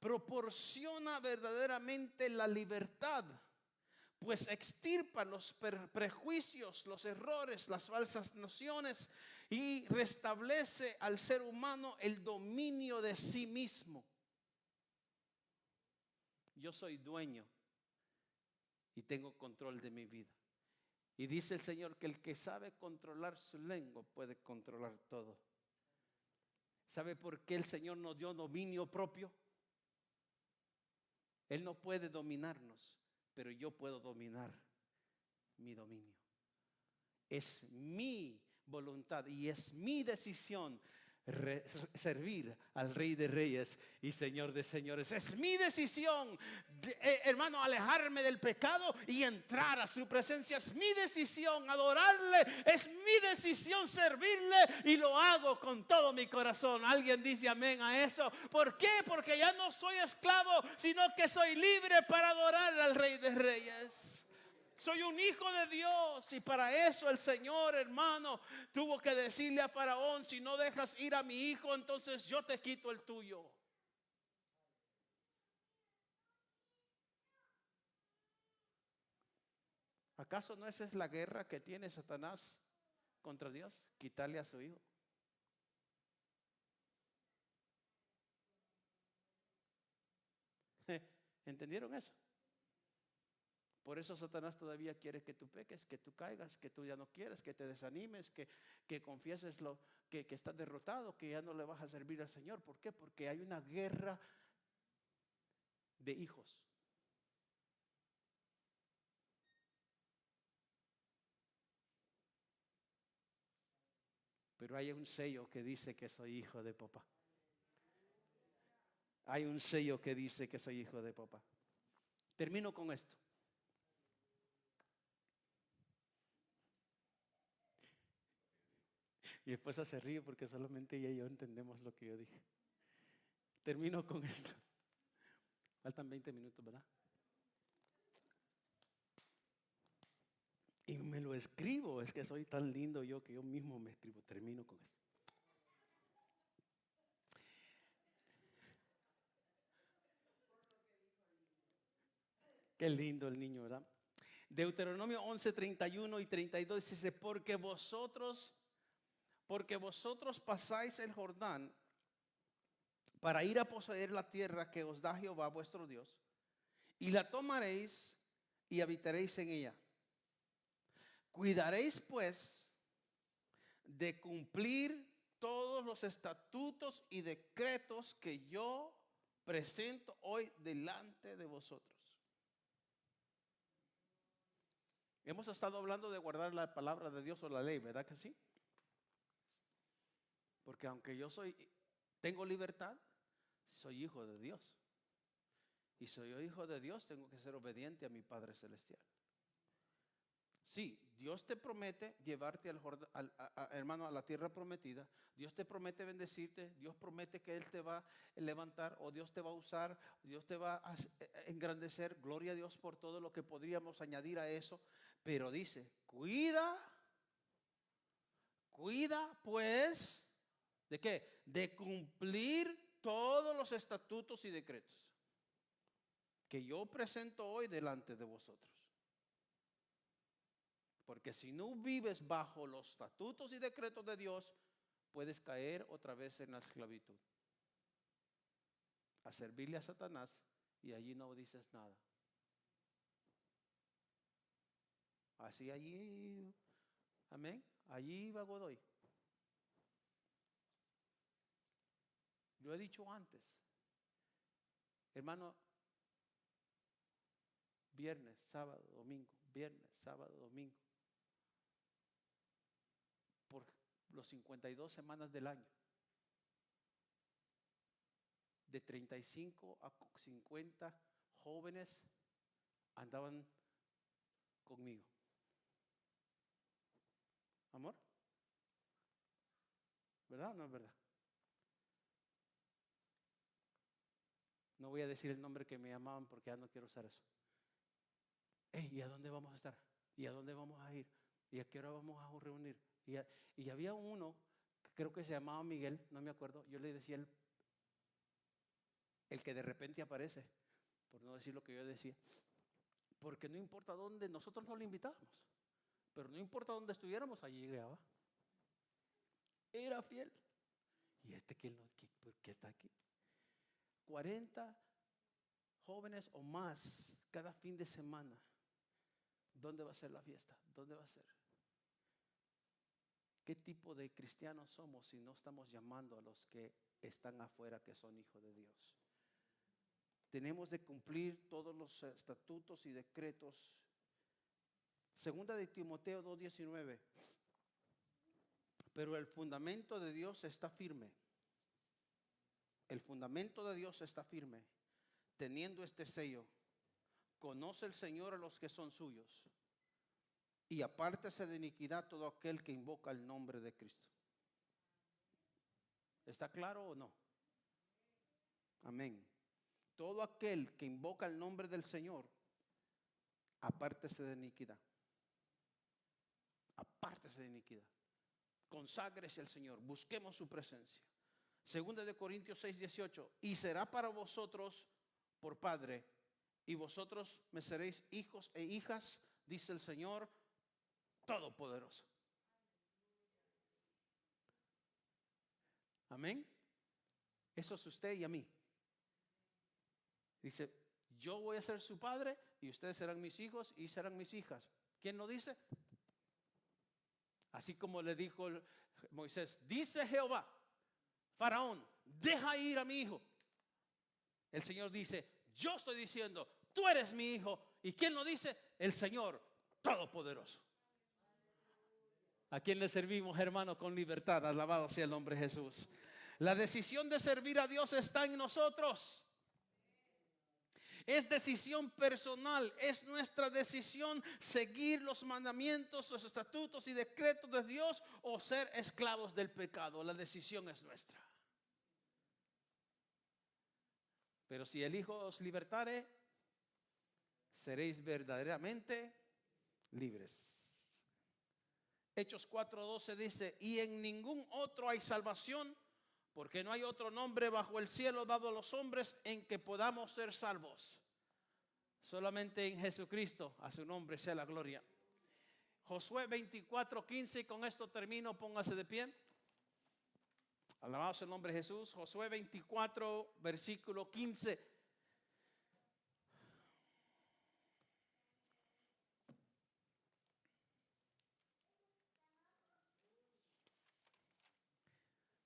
proporciona verdaderamente la libertad, pues extirpa los prejuicios, los errores, las falsas nociones y restablece al ser humano el dominio de sí mismo. Yo soy dueño y tengo control de mi vida. Y dice el Señor que el que sabe controlar su lengua puede controlar todo. ¿Sabe por qué el Señor nos dio dominio propio? Él no puede dominarnos, pero yo puedo dominar mi dominio. Es mi voluntad y es mi decisión servir al Rey de Reyes y Señor de Señores. Es mi decisión, hermano, alejarme del pecado y entrar a su presencia. Es mi decisión adorarle, es mi decisión servirle, y lo hago con todo mi corazón. Alguien dice amén a eso. ¿Por qué? Porque ya no soy esclavo, sino que soy libre para adorar al Rey de Reyes. Soy un hijo de Dios, y para eso el Señor, hermano, tuvo que decirle a Faraón: si no dejas ir a mi hijo, entonces yo te quito el tuyo. ¿Acaso no esa es la guerra que tiene Satanás contra Dios? Quitarle a su hijo. ¿Entendieron eso? Por eso Satanás todavía quiere que tú peques, que tú caigas, que tú ya no quieres, que te desanimes, que confieses que estás derrotado, que ya no le vas a servir al Señor. ¿Por qué? Porque hay una guerra de hijos. Pero hay un sello que dice que soy hijo de papá. Hay un sello que dice que soy hijo de papá. Termino con esto. Mi esposa se ríe porque solamente ella y yo entendemos lo que yo dije. Termino con esto. Faltan 20 minutos, ¿verdad? Y me lo escribo. Es que soy tan lindo yo que yo mismo me escribo. Termino con esto. Qué lindo el niño, ¿verdad? Deuteronomio 11, 31 y 32 dice: porque vosotros pasáis el Jordán para ir a poseer la tierra que os da Jehová vuestro Dios, y la tomaréis y habitaréis en ella. Cuidaréis pues de cumplir todos los estatutos y decretos que yo presento hoy delante de vosotros. Hemos estado hablando de guardar la palabra de Dios o la ley, ¿verdad que sí? Porque aunque yo tengo libertad, soy hijo de Dios. Y soy hijo de Dios, tengo que ser obediente a mi Padre Celestial. Sí, Dios te promete llevarte hermano, a la tierra prometida. Dios te promete bendecirte. Dios promete que Él te va a levantar, o Dios te va a usar, Dios te va a engrandecer. Gloria a Dios por todo lo que podríamos añadir a eso. Pero dice: cuida pues, ¿de qué? De cumplir todos los estatutos y decretos que yo presento hoy delante de vosotros. Porque si no vives bajo los estatutos y decretos de Dios, puedes caer otra vez en la esclavitud, a servirle a Satanás, y allí no dices nada. Así allí, amén, allí va Godoy. Yo he dicho antes, hermano, viernes, sábado, domingo, viernes, sábado, domingo, por los 52 semanas del año, de 35 a 50 jóvenes andaban conmigo. ¿Amor? ¿Verdad o no es verdad? No voy a decir el nombre que me llamaban porque ya no quiero usar eso. ¿Y a dónde vamos a estar? ¿Y a dónde vamos a ir? ¿Y a qué hora vamos a reunir? Y había uno, creo que se llamaba Miguel, no me acuerdo. Yo le decía el que de repente aparece, por no decir lo que yo decía. Porque no importa dónde, nosotros no le invitábamos, pero no importa dónde estuviéramos, allí llegaba. Era fiel. ¿Y por qué está aquí? 40 jóvenes o más cada fin de semana. ¿Dónde va a ser la fiesta? ¿Dónde va a ser? ¿Qué tipo de cristianos somos si no estamos llamando a los que están afuera, que son hijos de Dios? Tenemos de cumplir todos los estatutos y decretos. Segunda de Timoteo 2:19. Pero el fundamento de Dios está firme. El fundamento de Dios está firme. Teniendo este sello, conoce el Señor a los que son suyos, y apártese de iniquidad todo aquel que invoca el nombre de Cristo. ¿Está claro o no? Amén. Todo aquel que invoca el nombre del Señor, apártese de iniquidad. Apártese de iniquidad. Conságrese al Señor. Busquemos su presencia. Segunda de Corintios 6:18. Y será para vosotros por Padre, y vosotros me seréis hijos e hijas, dice el Señor Todopoderoso. Amén. Eso es usted y a mí. Dice, yo voy a ser su padre y ustedes serán mis hijos y serán mis hijas. ¿Quién lo dice? Así como le dijo Moisés, dice Jehová, Faraón, deja ir a mi hijo. El Señor dice, yo estoy diciendo, tú eres mi hijo. ¿Y quién lo dice? El Señor Todopoderoso. ¿A quién le servimos, hermano, con libertad? Alabado sea el nombre de Jesús. La decisión de servir a Dios está en nosotros. Es decisión personal, es nuestra decisión seguir los mandamientos, los estatutos y decretos de Dios o ser esclavos del pecado. La decisión es nuestra. Pero si el Hijo os libertare, seréis verdaderamente libres. Hechos 4:12 dice, y en ningún otro hay salvación, porque no hay otro nombre bajo el cielo dado a los hombres en que podamos ser salvos. Solamente en Jesucristo, a su nombre sea la gloria. Josué 24:15, y con esto termino, póngase de pie. Alabado sea el nombre de Jesús. Josué 24, versículo 15.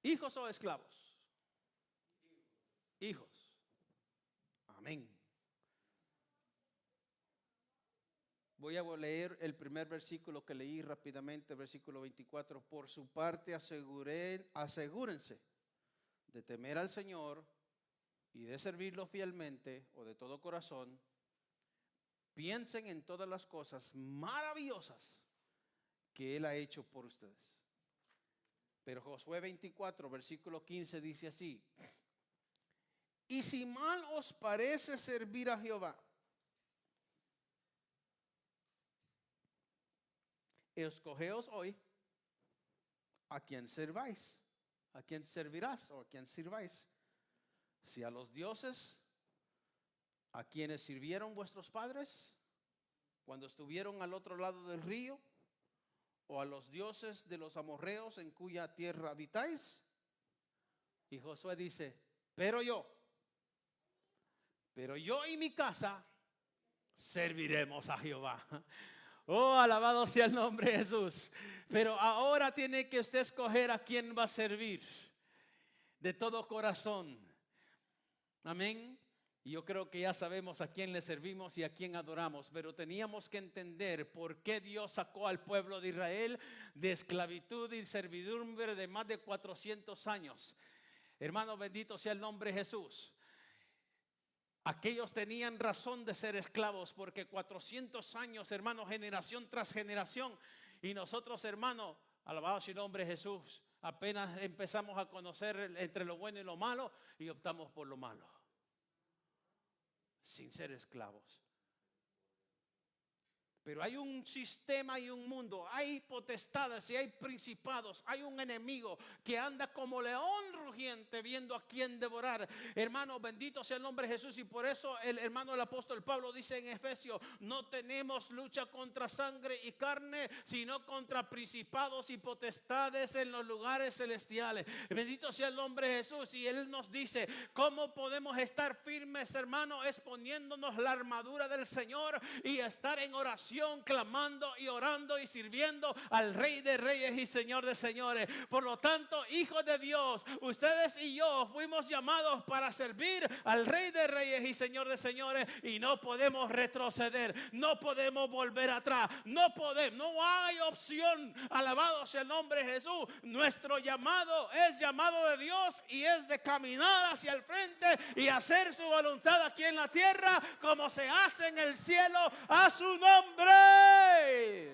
¿Hijos o esclavos? Hijos. Amén. Voy a leer el primer versículo que leí rápidamente, versículo 24. Por su parte asegúrense de temer al Señor y de servirlo fielmente o de todo corazón. Piensen en todas las cosas maravillosas que Él ha hecho por ustedes. Pero Josué 24, versículo 15 dice así: y si mal os parece servir a Jehová, escogeos hoy a quien serváis, a quien servirás o a quien sirváis, si a los dioses a quienes sirvieron vuestros padres cuando estuvieron al otro lado del río, o a los dioses de los amorreos en cuya tierra habitáis. Y Josué dice, pero yo y mi casa serviremos a Jehová. Oh, alabado sea el nombre de Jesús. Pero ahora tiene que usted escoger a quién va a servir de todo corazón. Amén. Y yo creo que ya sabemos a quién le servimos y a quién adoramos, pero teníamos que entender por qué Dios sacó al pueblo de Israel de esclavitud y servidumbre de más de 400 años. Hermano, bendito sea el nombre de Jesús. Aquellos tenían razón de ser esclavos porque 400 años, hermano, generación tras generación. Y nosotros, hermano, alabado sea el nombre de Jesús, apenas empezamos a conocer entre lo bueno y lo malo y optamos por lo malo, sin ser esclavos. Pero hay un sistema y un mundo, hay potestades y hay principados, hay un enemigo que anda como león rugiente viendo a quién devorar. Hermano, bendito sea el nombre de Jesús. Y por eso el hermano el apóstol Pablo dice en Efesios, no tenemos lucha contra sangre y carne, sino contra principados y potestades en los lugares celestiales. Bendito sea el nombre de Jesús. Y él nos dice, ¿cómo podemos estar firmes, hermano? Es poniéndonos la armadura del Señor y estar en oración oración, clamando y orando y sirviendo al Rey de Reyes y Señor de Señores. Por lo tanto, hijos de Dios, ustedes y yo fuimos llamados para servir al Rey de Reyes y Señor de Señores, y no podemos retroceder, no podemos volver atrás, no hay opción. Alabado sea el nombre de Jesús. Nuestro llamado es llamado de Dios y es de caminar hacia el frente y hacer su voluntad aquí en la tierra como se hace en el cielo, a su nombre.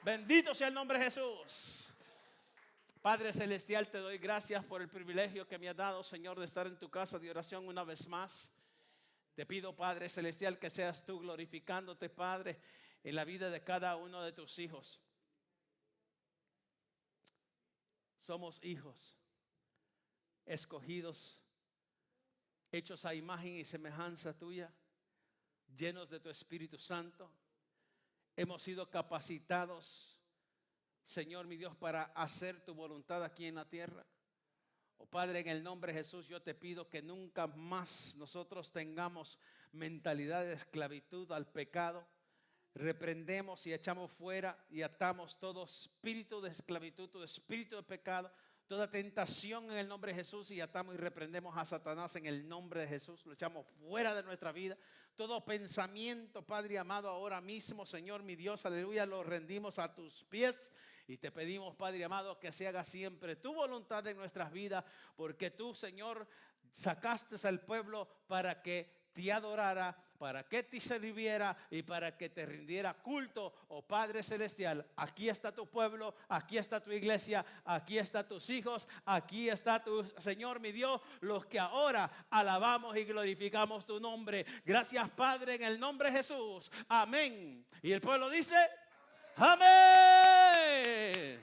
Bendito sea el nombre de Jesús. Padre celestial, te doy gracias por el privilegio que me has dado, Señor, de estar en tu casa de oración una vez más. Te pido, Padre celestial, que seas tú glorificándote, Padre, en la vida de cada uno de tus hijos. Somos hijos escogidos, hechos a imagen y semejanza tuya, llenos de tu Espíritu Santo. Hemos sido capacitados, Señor mi Dios, para hacer tu voluntad aquí en la tierra. Oh Padre, en el nombre de Jesús, yo te pido que nunca más nosotros tengamos mentalidad de esclavitud al pecado. Reprendemos y echamos fuera y atamos todo espíritu de esclavitud, todo espíritu de pecado, toda tentación en el nombre de Jesús, y atamos y reprendemos a Satanás en el nombre de Jesús. Lo echamos fuera de nuestra vida. Todo pensamiento, Padre amado, ahora mismo, Señor mi Dios, aleluya, lo rendimos a tus pies. Y te pedimos, Padre amado, que se haga siempre tu voluntad en nuestras vidas, porque tú, Señor, sacaste al pueblo para que te adorara, para que te sirviera y para que te rindiera culto. Oh Padre celestial, aquí está tu pueblo, aquí está tu iglesia, aquí están tus hijos, aquí está tu Señor mi Dios, los que ahora alabamos y glorificamos tu nombre. Gracias, Padre, en el nombre de Jesús. Amén. Y el pueblo dice: amén.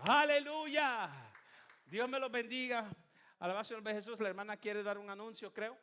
Aleluya. Dios me los bendiga. Alabado sea el nombre de Jesús. La hermana quiere dar un anuncio, creo.